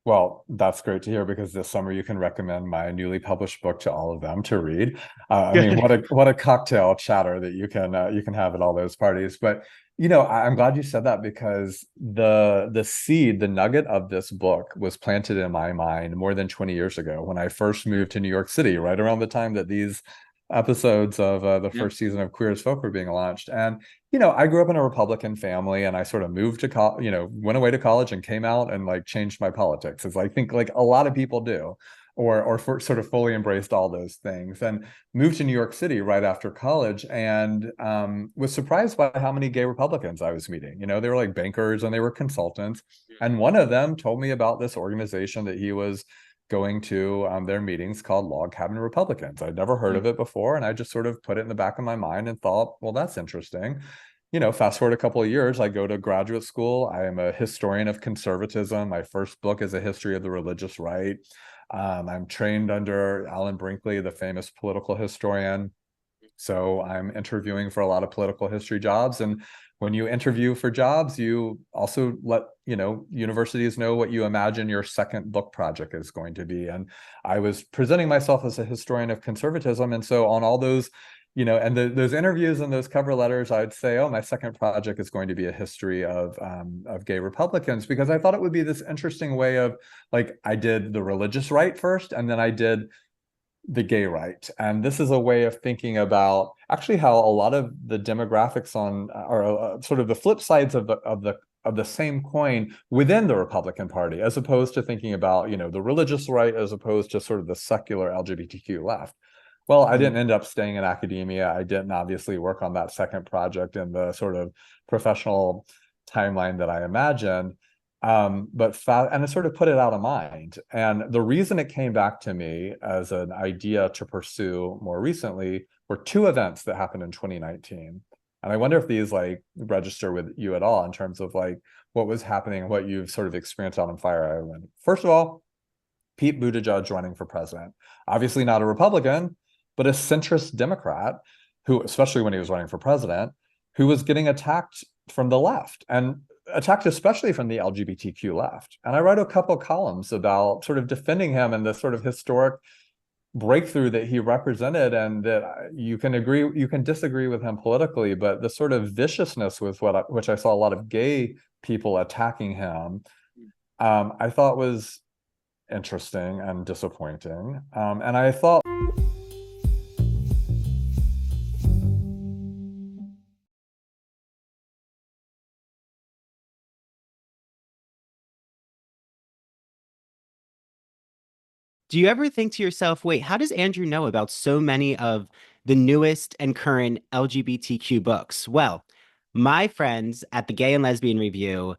A: Well, that's great to hear because this summer you can recommend my newly published book to all of them to read. I mean,
B: Good.
A: what a cocktail chatter that you can have at all those parties. But I'm glad you said that because the seed, the nugget of this book was planted in my mind more than 20 years ago when I first moved to New York City, right around the time that these episodes of the
B: Yeah.
A: first season of Queer as Folk were being launched. And I grew up in a Republican family and I sort of moved to went away to college and came out and like changed my politics, as I think like a lot of people do, or sort of fully embraced all those things, and moved to New York City right after college, and was surprised by how many gay Republicans I was meeting. They were like bankers and they were consultants. And one of them told me about this organization that he was going to their meetings called Log Cabin Republicans. I'd never heard of it before, and I just sort of put it in the back of my mind and thought, well, that's interesting. Fast forward a couple of years, I go to graduate school. I am a historian of conservatism. My first book is a history of the religious right. I'm trained under Alan Brinkley, the famous political historian. So I'm interviewing for a lot of political history jobs. And when you interview for jobs, you also let, universities know what you imagine your second book project is going to be. And I was presenting myself as a historian of conservatism. And so on all those, and those interviews and those cover letters, I'd say, oh, my second project is going to be a history of gay Republicans, because I thought it would be this interesting way of, like, I did the religious right first, and then I did the gay right. And this is a way of thinking about actually how a lot of the demographics are sort of the flip sides of the same coin within the Republican Party, as opposed to thinking about, the religious right as opposed to sort of the secular LGBTQ left. Well, I didn't end up staying in academia. I didn't obviously work on that second project in the sort of professional timeline that I imagined. And I sort of put it out of mind. And the reason it came back to me as an idea to pursue more recently were two events that happened in 2019. And I wonder if these like register with you at all in terms of like what was happening and what you've sort of experienced out on Fire Island. First of all, Pete Buttigieg running for president, obviously not a Republican, but a centrist Democrat who, especially when he was running for president, who was getting attacked from the left and attacked especially from the LGBTQ left. And I wrote a couple columns about sort of defending him and the sort of historic breakthrough that he represented, and that you can agree, you can disagree with him politically, but the sort of viciousness with which I saw a lot of gay people attacking him, I thought was interesting and disappointing. And I thought,
B: Do you ever think to yourself, wait, how does Andrew know about so many of the newest and current LGBTQ books? Well, my friends at the Gay and Lesbian Review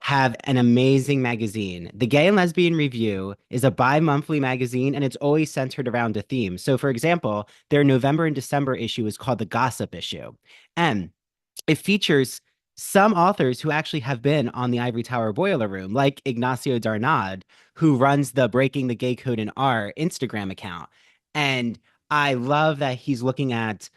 B: have an amazing magazine. The Gay and Lesbian Review is a bi-monthly magazine and it's always centered around a theme. So, for example, their November and December issue is called the Gossip Issue. And it features some authors who actually have been on the Ivory Tower Boiler Room, like Ignacio Darnad, who runs the Breaking the Gay Code in R Instagram account. And I love that he's looking at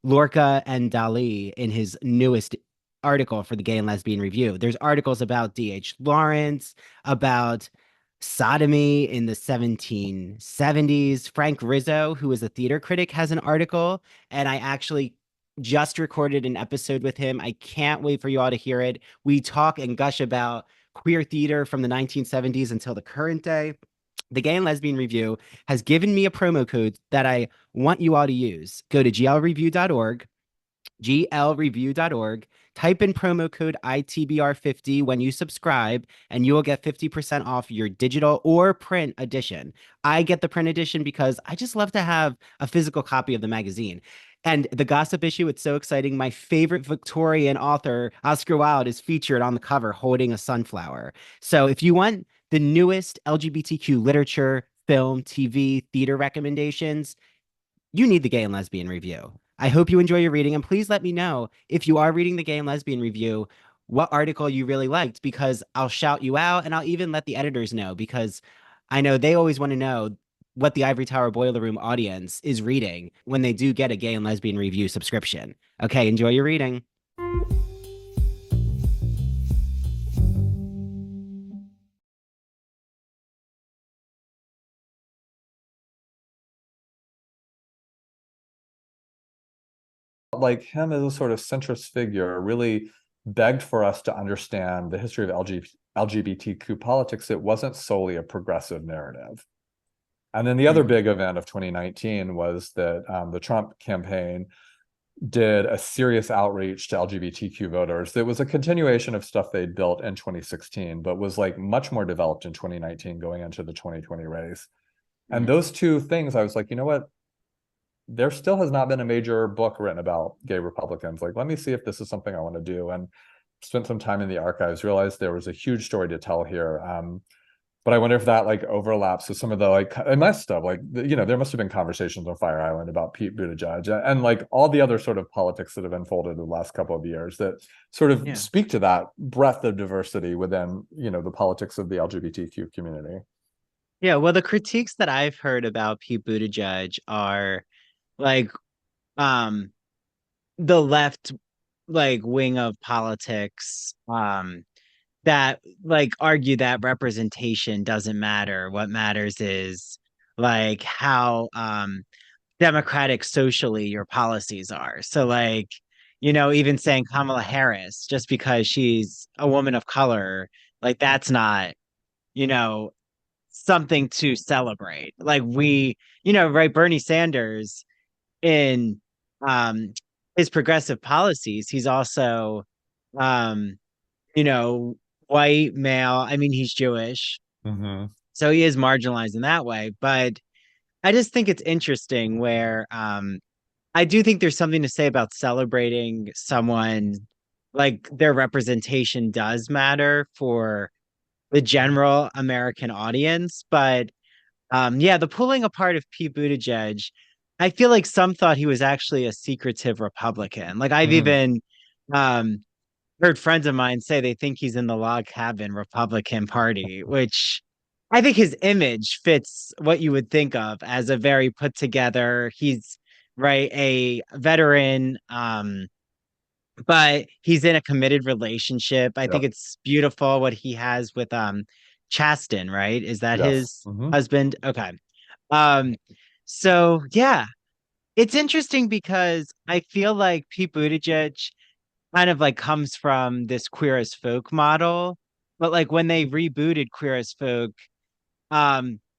B: Lorca and Dali in his newest article for the Gay and Lesbian Review. There's articles about D.H. Lawrence, about sodomy in the 1770s. Frank Rizzo, who is a theater critic, has an article, and I actually just recorded an episode with him. I can't wait for you all to hear it. We talk and gush about queer theater from the 1970s until the current day. The Gay and Lesbian Review has given me a promo code that I want you all to use. Go to glreview.org, type in promo code ITBR50 when you subscribe, and you will get 50% off your digital or print edition. I get the print edition because I just love to have a physical copy of the magazine. And the Gossip Issue, it's so exciting. My favorite Victorian author, Oscar Wilde, is featured on the cover holding a sunflower. So if you want the newest LGBTQ literature, film, TV, theater recommendations, you need the Gay and Lesbian Review. I hope you enjoy your reading, and please let me know if you are reading the Gay and Lesbian Review, what article you really liked, because I'll shout you out, and I'll even let the editors know, because I know they always want to know what the Ivory Tower Boiler Room audience is reading when they do get a Gay and Lesbian Review subscription. Okay, enjoy your reading.
A: like him as a sort of centrist figure really begged for us to understand the history of LGBTQ politics. It wasn't solely a progressive narrative. And then the other big event of 2019 was that the Trump campaign did a serious outreach to LGBTQ voters. It was a continuation of stuff they'd built in 2016, but was like much more developed in 2019 going into the 2020 race. And those two things, I was like, you know what? There still has not been a major book written about gay Republicans. Like, let me see if this is something I want to do. And spent some time in the archives, realized there was a huge story to tell here. But I wonder if that like overlaps with some of the like it must have like you know there must have been conversations on Fire Island about Pete Buttigieg and like all the other sort of politics that have unfolded in the last couple of years that sort of speak to that breadth of diversity within the politics of the LGBTQ community.
B: Yeah, well, the critiques that I've heard about Pete Buttigieg are like um the left like wing of politics that like argue that representation doesn't matter. What matters is like how democratic socially your policies are. So like, even saying Kamala Harris just because she's a woman of color, like that's not, you know, something to celebrate. Like right, Bernie Sanders in um his progressive policies, he's also um you know, white male. I mean, he's Jewish,
A: Mm-hmm.
B: so he is marginalized in that way. But I just think it's interesting where I do think there's something to say about celebrating someone like their representation does matter for the general American audience. But yeah, the pulling apart of Pete Buttigieg, I feel like some thought he was actually a secretive Republican. Like I've
A: Mm-hmm.
B: even um heard friends of mine say they think he's in the log cabin Republican Party, which I think his image fits what you would think of as a very put together. He's right, a veteran, but he's in a committed relationship. I think
A: Yep.
B: it's beautiful what he has with Chasten, right? Is that
A: Yes.
B: his
A: Mm-hmm.
B: husband? Okay. Um, So yeah, it's interesting because I feel like Pete Buttigieg kind of like comes from this Queer as Folk model, but like when they rebooted Queer as Folk,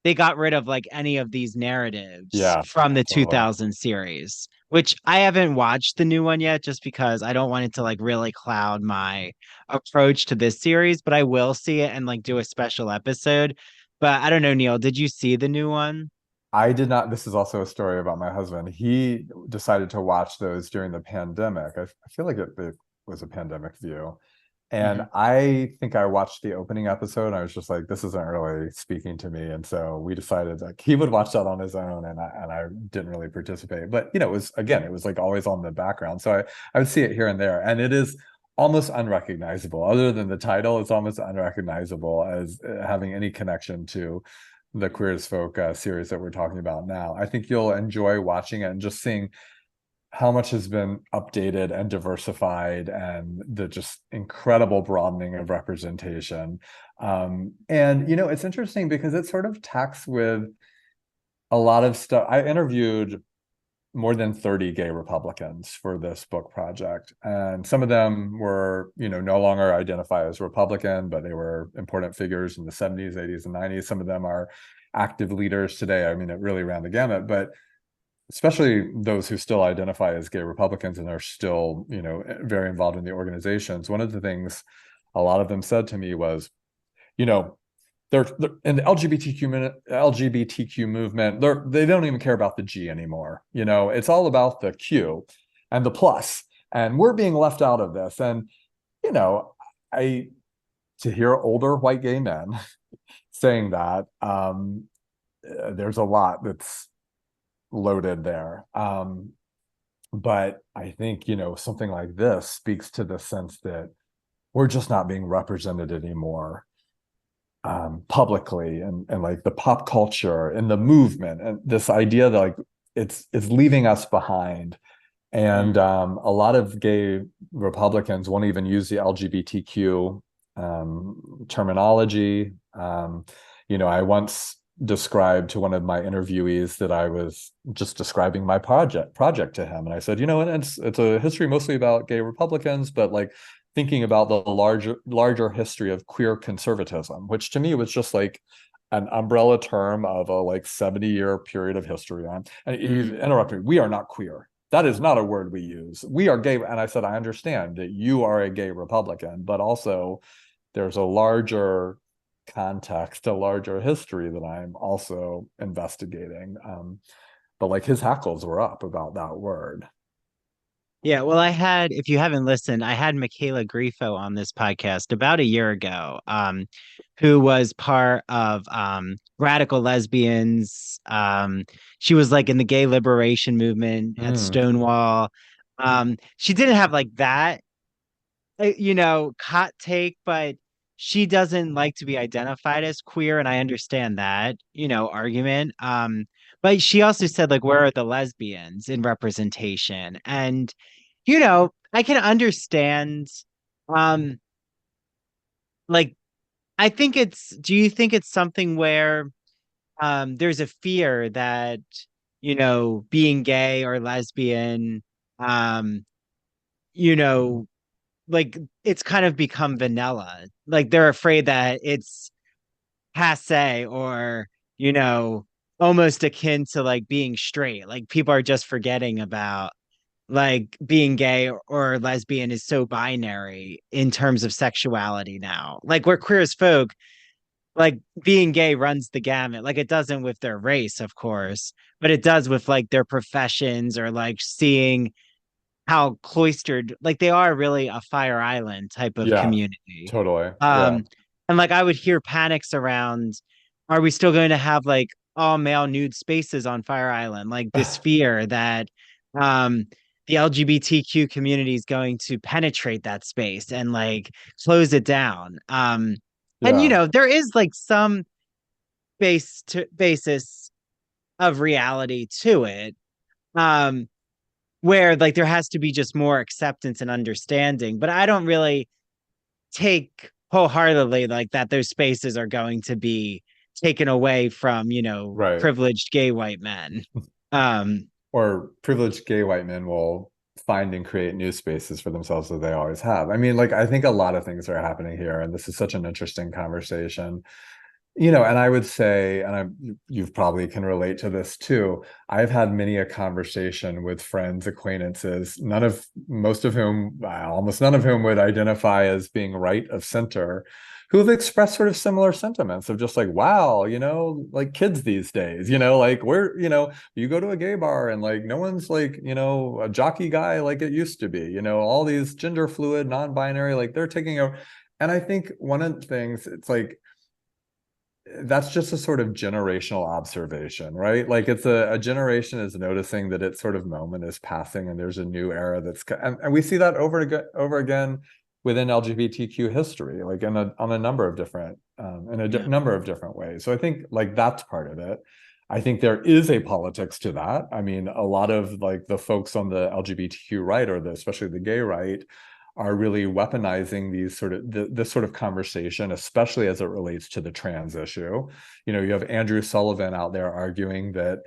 B: they got rid of like any of these narratives
A: Yeah,
B: from the
A: totally.
B: 2000 series, which I haven't watched the new one yet just because I don't want it to like really cloud my approach to this series, but I will see it and like do a special episode. But I don't know, Neil, did you see the new one?
A: I did not. This is also a story about my husband. He decided to watch those during the pandemic. I feel like it was a pandemic view. And
B: Mhm.
A: I think I watched the opening episode and I was just like, this isn't really speaking to me. And so we decided like he would watch that on his own and I didn't really participate. But it was again, it was like always on the background. So I would see it here and there. And it is almost unrecognizable. Other than the title, it's almost unrecognizable as having any connection to the Queer as Folk series that we're talking about now. I think you'll enjoy watching it and just seeing how much has been updated and diversified and the just incredible broadening of representation. And it's interesting because it sort of tacks with a lot of stuff. I interviewed more than 30 gay Republicans for this book project. And some of them were, no longer identify as Republican, but they were important figures in the 70s, 80s, and 90s. Some of them are active leaders today. I mean, it really ran the gamut, but especially those who still identify as gay Republicans and are still, very involved in the organizations. One of the things a lot of them said to me was, you know, they're in the LGBTQ movement. They don't even care about the G anymore. It's all about the Q and the plus, and we're being left out of this. And you know, I to hear older white gay men saying that, there's a lot that's loaded there. But I think, something like this speaks to the sense that we're just not being represented anymore, publicly, and like the pop culture and the movement and this idea that like it's leaving us behind. And
B: Mm.
A: a lot of gay Republicans won't even use the LGBTQ terminology. I once described to one of my interviewees that I was just describing my project to him, and I said, and it's a history mostly about gay Republicans, but like thinking about the larger history of queer conservatism, which to me was just like an umbrella term of a like 70-year period of history on. And he
B: Mm.
A: interrupted me. We are not queer. That is not a word we use. We are gay. And I said, I understand that you are a gay Republican, but also there's a larger context, a larger history that I'm also investigating. But like his hackles were up about that word.
B: Yeah, well, if you haven't listened, I had Michaela Grifo on this podcast about a year ago, who was part of Radical Lesbians. She was like in the gay liberation movement at
A: Mm,
B: Stonewall. She didn't have like that, hot take, but she doesn't like to be identified as queer, and I understand that, argument. But she also said, like, where are the lesbians in representation? And I can understand, um, like, do you think it's something where, there's a fear that, being gay or lesbian, um, you know, like it's kind of become vanilla. Like they're afraid that it's passe or, you know, almost akin to like being straight. Like people are just forgetting about like being gay or lesbian is so binary in terms of sexuality now. Like we're queer as folk, like being gay runs the gamut. Like it doesn't with their race, of course, but it does with like their professions or like seeing how cloistered, like they are really a Fire Island type of
A: yeah,
B: community.
A: totally. Yeah.
B: Um, and like I would hear panics around, are we still going to have like all male nude spaces on Fire Island? Like this fear that um the LGBTQ community is going to penetrate that space and like close it down. And
A: Yeah.
B: there is like some basis of reality to it. Um, where like there has to be just more acceptance and understanding. But I don't really take wholeheartedly like that those spaces are going to be taken away from,
A: Right.
B: privileged gay white men. Um,
A: Or privileged gay white men will find and create new spaces for themselves as they always have. I mean, like, I think a lot of things are happening here, and this is such an interesting conversation. And I would say, and you've probably can relate to this too. I've had many a conversation with friends, acquaintances, most of whom, almost none of whom would identify as being right of center, who have expressed sort of similar sentiments of just like, wow, like kids these days, like you go to a gay bar and like no one's like, a jockey guy like it used to be, all these gender fluid, non-binary, like they're taking over. And I think one of the things, it's like, that's just a sort of generational observation, right? Like it's a generation is noticing that its sort of moment is passing and there's a new era and we see that over again within LGBTQ history, like on a number of different number of different ways. So I think like that's part of it. I think there is a politics to that. I mean, a lot of like the folks on the LGBTQ right, or especially the gay right, are really weaponizing this sort of conversation, especially as it relates to the trans issue. You have Andrew Sullivan out there arguing that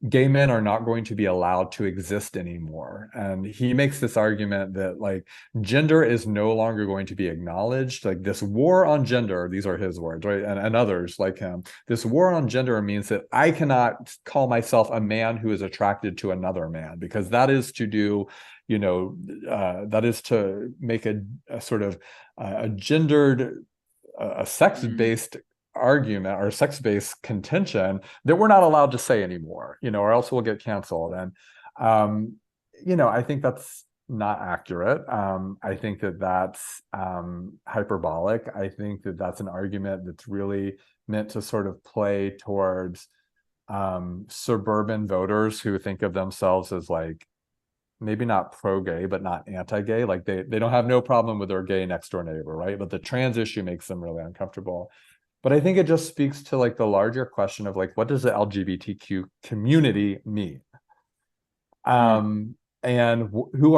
A: gay men are not going to be allowed to exist anymore. And he makes this argument that like gender is no longer going to be acknowledged. Like this war on gender, these are his words, right? And others like him, this war on gender means that I cannot call myself a man who is attracted to another man, because that is to do that is to make a sort of a gendered, a sex-based argument or sex-based contention that we're not allowed to say anymore, or else we'll get canceled. And, I think that's not accurate. I think that that's hyperbolic. I think that that's an argument that's really meant to sort of play towards suburban voters who think of themselves as like, maybe not pro-gay, but not anti-gay. Like they don't have no problem with their gay next door neighbor, right? But the trans issue makes them really uncomfortable. But I think it just speaks to like the larger question of like, what does the LGBTQ community mean? And who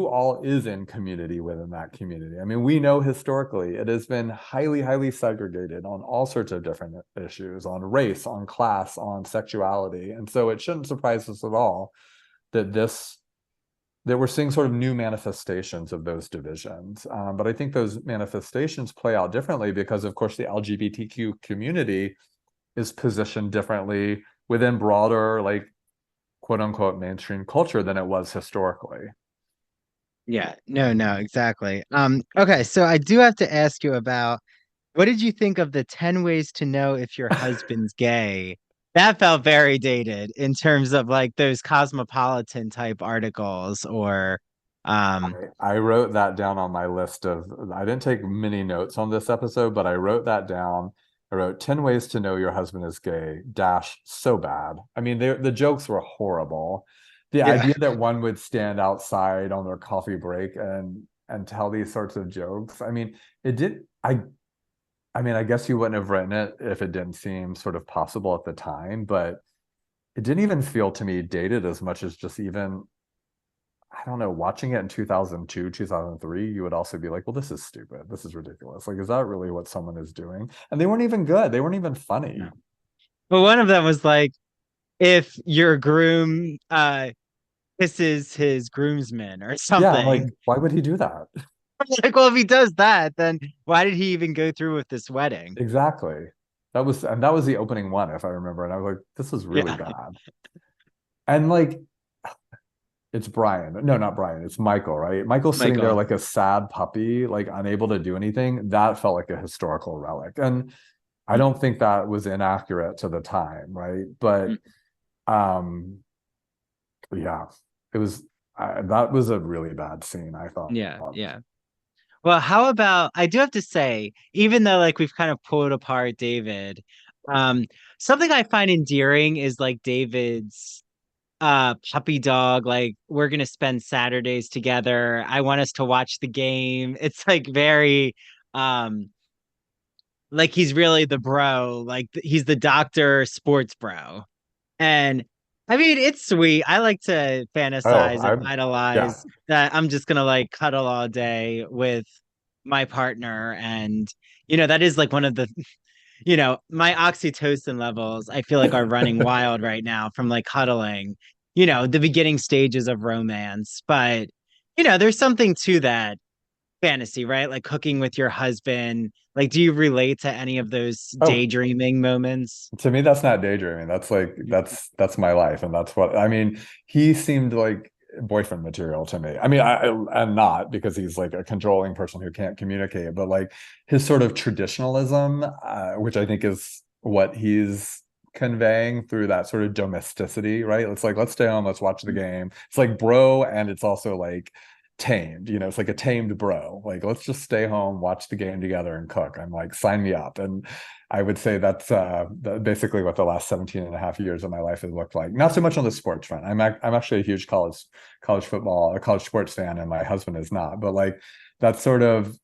A: all is in community within that community. I mean, we know historically it has been highly, highly segregated on all sorts of different issues, on race, on class, on sexuality. And so it shouldn't surprise us at all that we're seeing sort of new manifestations of those divisions. But I think those manifestations play out differently because, of course, the LGBTQ community is positioned differently within broader, like, quote unquote, mainstream culture than it was historically.
B: Yeah, no, exactly. Okay, so I do have to ask you about, what did you think of the 10 ways to know if your husband's gay? That felt very dated in terms of like those cosmopolitan type articles or
A: I wrote that down on my list I didn't take many notes on this episode, but I wrote that down. I wrote 10 ways to know your husband is gay, dash, so bad. I mean, the jokes were horrible. The
B: yeah.
A: idea that one would stand outside on their coffee break and tell these sorts of jokes. I mean, it did I mean, I guess you wouldn't have written it if it didn't seem sort of possible at the time, but it didn't even feel to me dated as much as just even, I don't know, watching it in 2002, 2003, you would also be like, well, this is stupid. This is ridiculous. Like, is that really what someone is doing? And they weren't even good. They weren't even funny.
B: No. But one of them was like, if your groom kisses his groomsman or
A: Yeah, I'm like,
B: something.
A: why would he do that?
B: Like, well, if he does that, then why did he even go through with this wedding?
A: Exactly. That was the opening one, if I remember. And I was like, this is really
B: Yeah.
A: bad. And like, it's Brian. No, not Brian. It's Michael, right? Michael's sitting there
B: Michael.
A: like a sad puppy, like unable to do anything. That felt like a historical relic. And I don't think that was inaccurate to the time, right? But um yeah, it was that was a really bad scene, I thought.
B: Yeah. Well, how about, I do have to say, even though like we've kind of pulled apart David, um, something I find endearing is like David's puppy dog, like we're gonna spend Saturdays together. I want us to watch the game. It's like very um like he's really the bro, like he's the doctor sports bro. And I mean, it's sweet. I like to
A: Oh,
B: fantasize and
A: I'm yeah.
B: idolize that I'm just gonna like cuddle all day with my partner. And, that is like one of the, my oxytocin levels, I feel like are running wild right now from like cuddling, the beginning stages of romance. But, there's something to that fantasy, right? Like cooking with your husband. Like, do you relate to any of those
A: Oh,
B: daydreaming moments?
A: to me, that's not daydreaming. That's like that's my life, and that's what I mean. He seemed like boyfriend material to me. I mean, I'm not because he's like a controlling person who can't communicate, but like his sort of traditionalism, which I think is what he's conveying through that sort of domesticity, right? It's like let's stay home, let's watch the game. It's like bro, and it's also like tamed. It's like a tamed bro. Like let's just stay home, watch the game together, and cook. I'm like, sign me up. And I would say that's basically what the last 17 and a half years of my life has looked like. Not so much on the sports front. I'm actually a huge college football, a college sports fan, and my husband is not. But like that sort of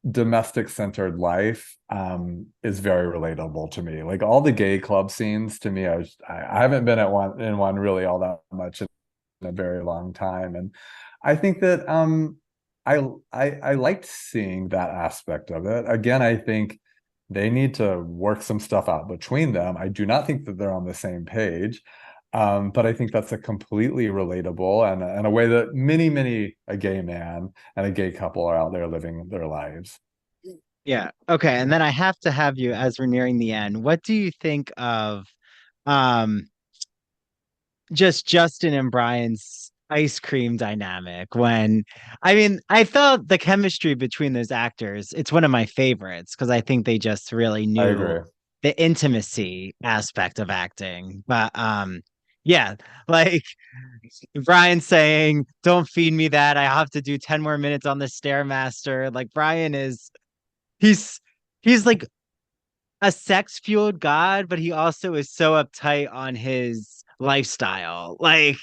A: domestic centered life is very relatable to me. Like all the gay club scenes to me, I haven't been at one really all that much in a very long time. And I think that I liked seeing that aspect of it. Again, I think they need to work some stuff out between them. I do not think that they're on the same page. But I think that's a completely relatable and a way that many a gay man and a gay couple are out there living their lives.
B: Yeah. Okay. And then I have to have you, as we're nearing the end, what do you think of um just Justin and Brian's ice cream dynamic? When I mean, I felt the chemistry between those actors, it's one of my favorites because I think they just really
A: I
B: knew
A: agree.
B: the intimacy aspect of acting. But yeah, like Brian saying, "Don't feed me that. I have to do 10 more minutes on the Stairmaster." Like Brian is he's he's like a sex fueled god, but he also is so uptight on his lifestyle. Like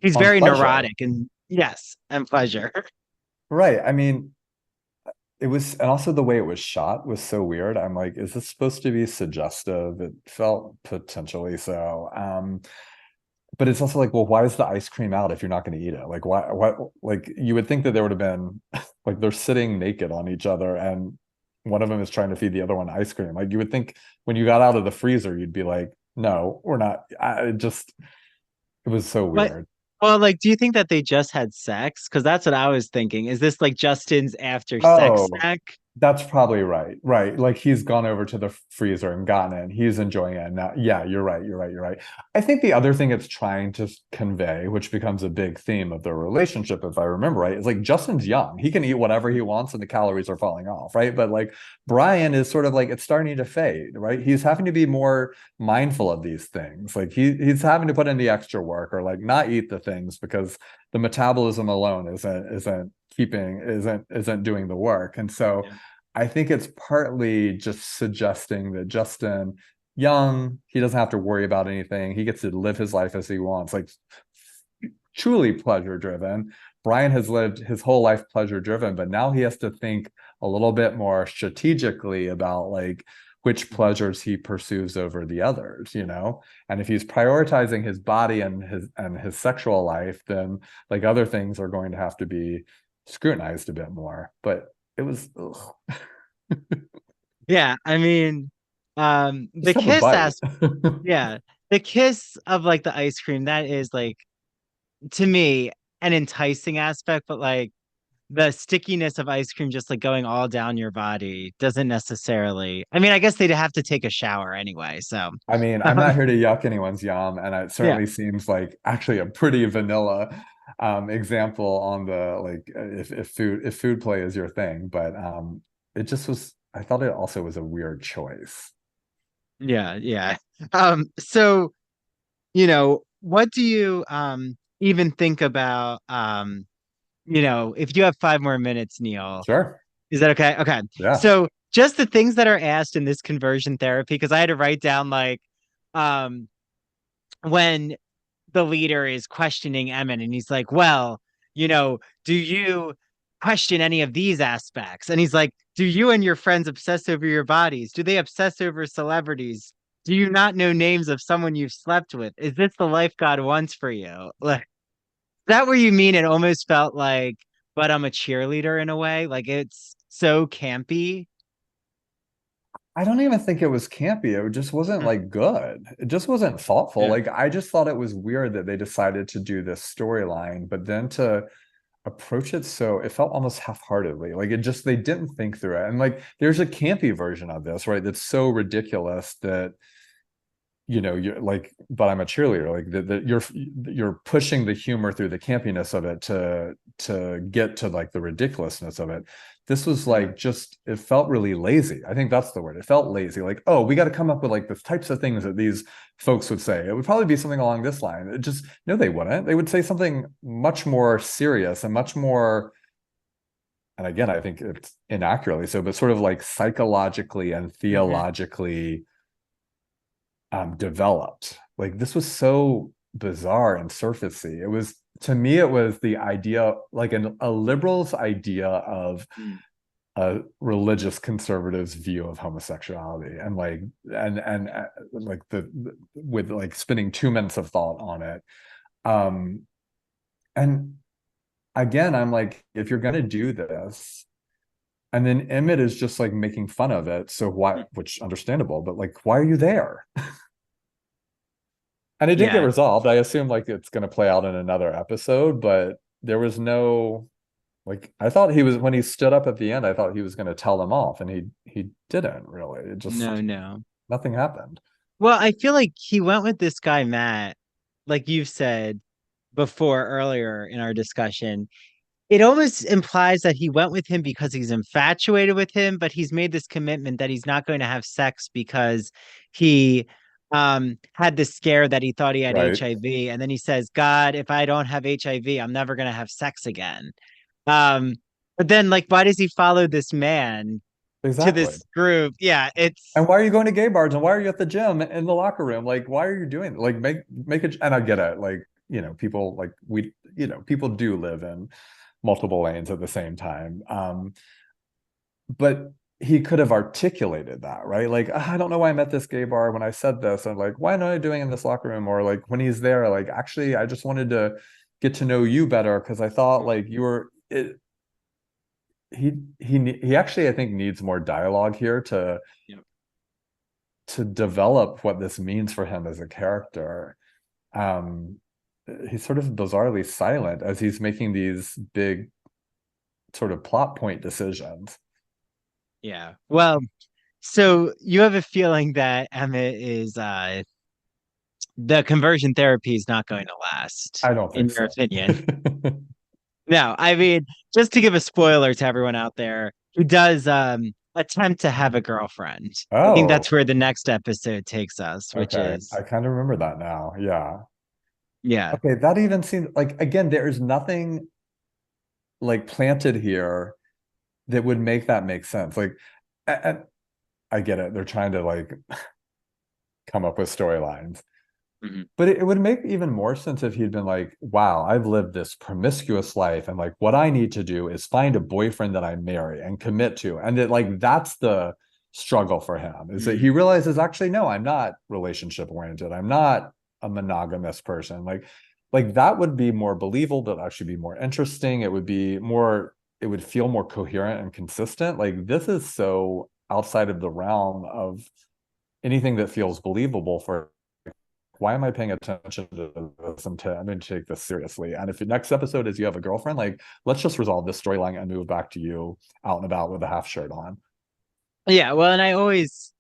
B: he's
A: On
B: very
A: pleasure.
B: neurotic and yes, and pleasure.
A: Right. I mean, it was, and also the way it was shot was so weird. I'm like, is this supposed to be suggestive? It felt potentially so. But it's also like, well, why is the ice cream out if you're not going to eat it? Like, like you would think that there would have been like they're sitting naked on each other and one of them is trying to feed the other one ice cream. Like you would think when you got out of the freezer, you'd be like, no, we're not. It was so
B: But
A: weird.
B: well, like, do you think that they just had sex? Because that's what I was thinking. Is this like Justin's after sex
A: Oh,
B: snack?
A: that's probably right. Right. Like he's gone over to the freezer and gotten it. He's enjoying it now. Yeah, you're right. You're right. You're right. I think the other thing it's trying to convey, which becomes a big theme of their relationship, if I remember right, is like Justin's young. He can eat whatever he wants and the calories are falling off, right? But like Brian is sort of like it's starting to fade, right? He's having to be more mindful of these things. Like he's having to put in the extra work or like not eat the things because the metabolism alone isn't doing the work. And so
B: Yeah.
A: I think it's partly just suggesting that Justin, young, he doesn't have to worry about anything. He gets to live his life as he wants, like truly pleasure driven. Brian has lived his whole life pleasure driven, but now he has to think a little bit more strategically about like which pleasures he pursues over the others. And if he's prioritizing his body and his sexual life, then like other things are going to have to be scrutinized a bit more. But it was
B: Yeah, I mean, the
A: just have a
B: kiss
A: bite.
B: aspect, yeah, the kiss of like the ice cream, that is like to me an enticing aspect, but like the stickiness of ice cream just like going all down your body doesn't necessarily. I mean, I guess they'd have to take a shower anyway, so
A: I mean, I'm
B: um,
A: not here to yuck anyone's yum, and it
B: yeah.
A: certainly seems like actually a pretty vanilla example on the like if food play is your thing, but it just was. I thought it also was a weird choice.
B: Yeah, yeah. So, what do you even think about if you have 5 more minutes, Neil,
A: Sure.
B: is that okay? Okay.
A: Yeah.
B: So just the things that are asked in this conversion therapy, because I had to write down like um when the leader is questioning Emmett and he's like, well, do you question any of these aspects? And he's like, do you and your friends obsess over your bodies? Do they obsess over celebrities? Do you not know names of someone you've slept with? Is this the life God wants for you? Like, is that where you mean it almost felt like but I'm a cheerleader in a way. Like it's so campy.
A: I don't even think it was campy. It just wasn't
B: Mm.
A: like good. It just wasn't thoughtful.
B: Yeah.
A: Like I just thought it was weird that they decided to do this storyline, but then to approach it so it felt almost half-heartedly. Like it just they didn't think through it. And like there's a campy version of this, right? That's so ridiculous that you're like, but I'm a cheerleader. Like that you're pushing the humor through the campiness of it to get to like the ridiculousness of it. This was like just it felt really lazy. I think that's the word. It felt lazy. Like, oh, we got to come up with like the types of things that these folks would say. It would probably be something along this line. It just no, they wouldn't. They would say something much more serious and much more, and again, I think it's inaccurately so, but sort of like psychologically and
B: Mhm.
A: theologically developed. Like this was so bizarre and surfacey. It was to me, it was the idea, like a liberal's idea of
B: Mm.
A: a religious conservative's view of homosexuality, and like and like with like spending 2 minutes of thought on it. Um, and again, I'm like, if you're gonna do this, and then Emmett is just like making fun of it, so why? Which understandable, but like, why are you there? And it did get
B: Yeah.
A: resolved. I assume like it's going to play out in another episode, but there was no like I thought he was when he stood up at the end, I thought he was going to tell them off, and he didn't really. It
B: No,
A: just
B: no.
A: nothing happened.
B: Well, I feel like he went with this guy, Matt, like you've said before earlier in our discussion. It almost implies that he went with him because he's infatuated with him, but he's made this commitment that he's not going to have sex because he had this scare that he thought he had
A: Right.
B: HIV. And then he says, God, if I don't have HIV, I'm never going to have sex again. Um, but then, like, why does he follow this man to
A: Exactly.
B: this group? Yeah, it's
A: And why are you going to gay bars and why are you at the gym in the locker room? Like, why are you doing like make it and I get it. Like, people like people do live in multiple lanes at the same time. But he could have articulated that, right? Like, "Ah, I don't know why I'm at this gay bar when I said this, and like, why am I doing in this locker room?" Or like when he's there, like, actually, I just wanted to get to know you better because I thought like you were it. He actually, I think, needs more dialogue here
B: yeah.
A: to develop what this means for him as a character. Um, he's sort of bizarrely silent as he's making these big sort of plot point decisions.
B: Yeah. Well, so you have a feeling that Emmett is the conversion therapy is not going to last,
A: I don't
B: in
A: think
B: your
A: so.
B: opinion. No, I mean, just to give a spoiler to everyone out there who does attempt to have a girlfriend. I think that's
A: Oh,
B: where the next episode takes us, which
A: okay. I
B: is
A: kind of remember that now. Yeah.
B: yeah.
A: Okay, that even seems like again, there's nothing like planted here that would make that make sense. Like, and I get it. They're trying to like come up with storylines.
B: Mhm.
A: But it would make even more sense if he'd been like, wow, I've lived this promiscuous life. And like, what I need to do is find a boyfriend that I marry and commit to. And that, like, that's the struggle for him is that he
B: Mm.
A: realizes, actually, no, I'm not relationship oriented. I'm not a monogamous person. Like that would be more believable, but actually be more interesting. It would feel more coherent and consistent. Like, this is so outside of the realm of anything that feels believable for why am I paying attention to this? I'm going to take this seriously. And if the next episode is you have a girlfriend, like let's just resolve this storyline and move back to you out and about with a half shirt on.
B: Yeah, well, and I always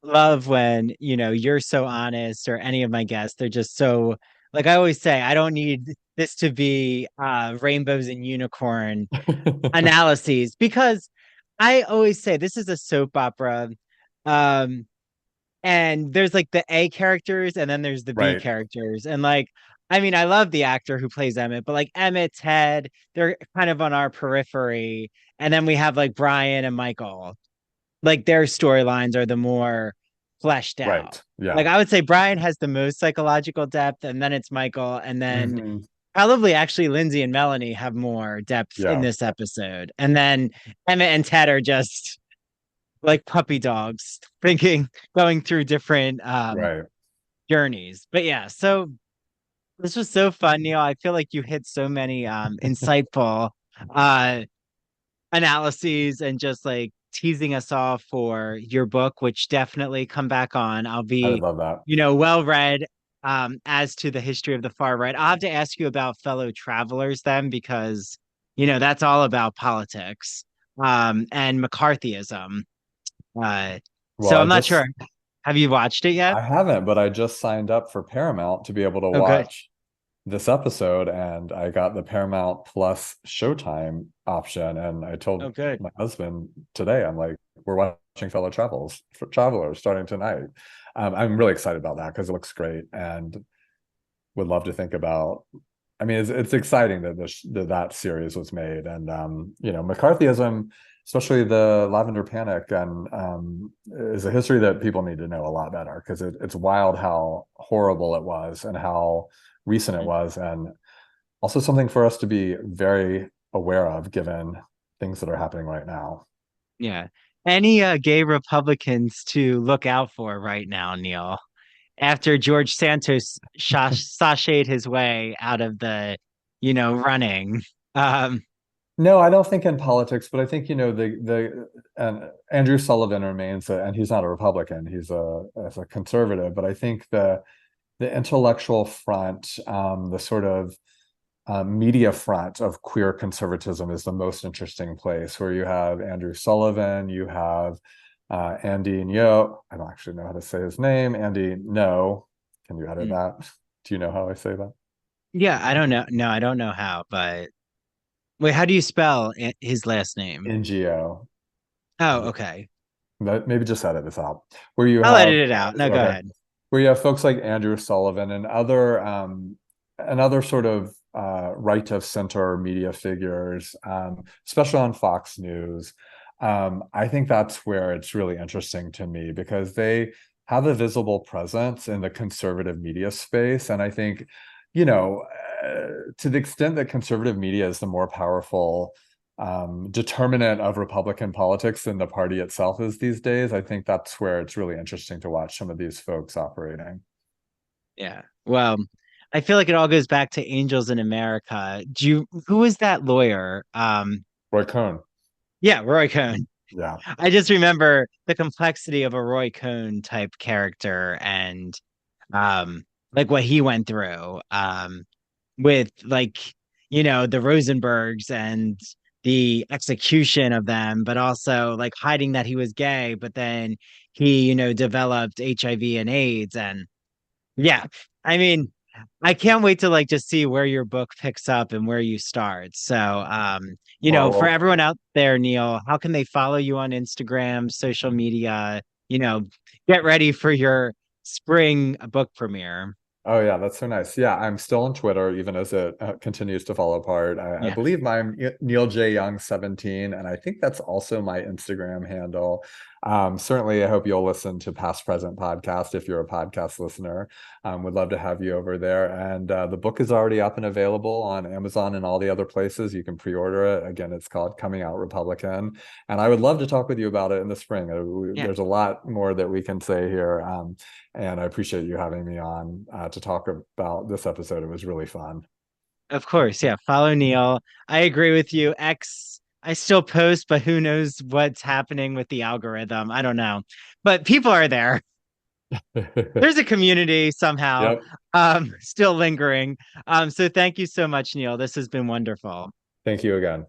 B: love when, you're so honest or any of my guests, they're just so like I always say, I don't need this to be rainbows and unicorn analyses because I always say this is a soap opera. Um, and there's like the A characters and then there's the B
A: Right,
B: characters. And like, I mean, I love the actor who plays Emmett, but like Emmett, Ted, they're kind of on our periphery. And then we have like Brian and Michael, like their storylines are the more fleshed out.
A: right. Yeah.
B: Like I would say Brian has the most psychological depth, and then it's Michael, and then
A: Hmm.
B: probably actually Lindsay and Melanie have more depth in
A: Yeah.
B: this episode. And then Emmett and Ted are just like puppy dogs thinking going through different
A: Right.
B: journeys. But yeah, so this was so fun, Neil. I feel like you hit so many insightful uh analyses and just like teasing us all for your book, which definitely come back on. I'll
A: I would
B: be,
A: love that.
B: well read as to the history of the far right. I'll have to ask you about Fellow Travelers then, because that's all about politics and McCarthyism. Uh,
A: Well,
B: so I'm not sure. Have you watched it yet?
A: I haven't, but I just signed up for Paramount to be able to
B: Oh, good.
A: watch this episode, and I got the Paramount Plus Showtime option. And I
B: Oh,
A: told
B: good.
A: my husband today, I'm like, we're watching Travelers starting tonight. I'm really excited about that because it looks great, and would love to think about. I mean, it's exciting that that series was made, and McCarthyism, especially the Lavender Panic, and is a history that people need to know a lot better because it's wild how horrible it was and how recent it was, and also something for us to be very aware of given things that are happening right now.
B: Yeah. Any gay Republicans to look out for right now, Neil? After George Santos sashayed his way out of the, running. Um,
A: No, I don't think in politics, but I think the and Andrew Sullivan remains, and he's not a Republican, he's as a conservative, but I think the intellectual front, the sort of media front of queer conservatism is the most interesting place, where you have Andrew Sullivan, you have Andy Ngo. I don't actually know how to say his name. Andy No. Can you edit
B: hmm.
A: that? Do you know how I say that?
B: Yeah, I don't know. No, I don't know how, but wait, how do you spell his last name?
A: NGO.
B: Oh, okay.
A: Maybe just edit this out. Where you
B: I'll
A: have
B: edit it out. No, go
A: okay,
B: ahead.
A: where you have folks like Andrew Sullivan and other sort of right of center media figures, especially on Fox News. I think that's where it's really interesting to me because they have a visible presence in the conservative media space, and I think, you know, to the extent that conservative media is the more powerful determinant of Republican politics than the party itself is these days, I think that's where it's really interesting to watch some of these folks operating.
B: Yeah. Well, I feel like it all goes back to Angels in America. Who is that lawyer?
A: Roy Cohn.
B: Yeah, Roy Cohn.
A: Yeah.
B: I just remember the complexity of a Roy Cohn type character and like what he went through with like the Rosenbergs and the execution of them, but also like hiding that he was gay, but then he developed HIV and AIDS. And yeah, I mean, I can't wait to like just see where your book picks up and where you start. So, for
A: Well,
B: everyone out there, Neil, how can they follow you on Instagram, social media? You know, get ready for your spring book premiere.
A: oh yeah, that's so nice. Yeah, I'm still on Twitter, even as it continues to fall apart. I
B: Yeah,
A: believe I'm Neil J. Young 17, and I think that's also my Instagram handle. Certainly, I hope you'll listen to Past Present Podcast if you're a podcast listener. Would love to have you over there. And the book is already up and available on Amazon and all the other places. You can pre-order it. Again, it's called Coming Out Republican. And I would love to talk with you about it in the spring.
B: yeah.
A: There's a lot more that we can say here. And I appreciate you having me on to talk about this episode. It was really fun.
B: Of course, yeah. Follow Neil. I agree with you. X, I still post, but who knows what's happening with the algorithm? I don't know. But people are there. There's a community somehow,
A: Yep.
B: still lingering. So thank you so much, Neil. This has been wonderful.
A: Thank you again.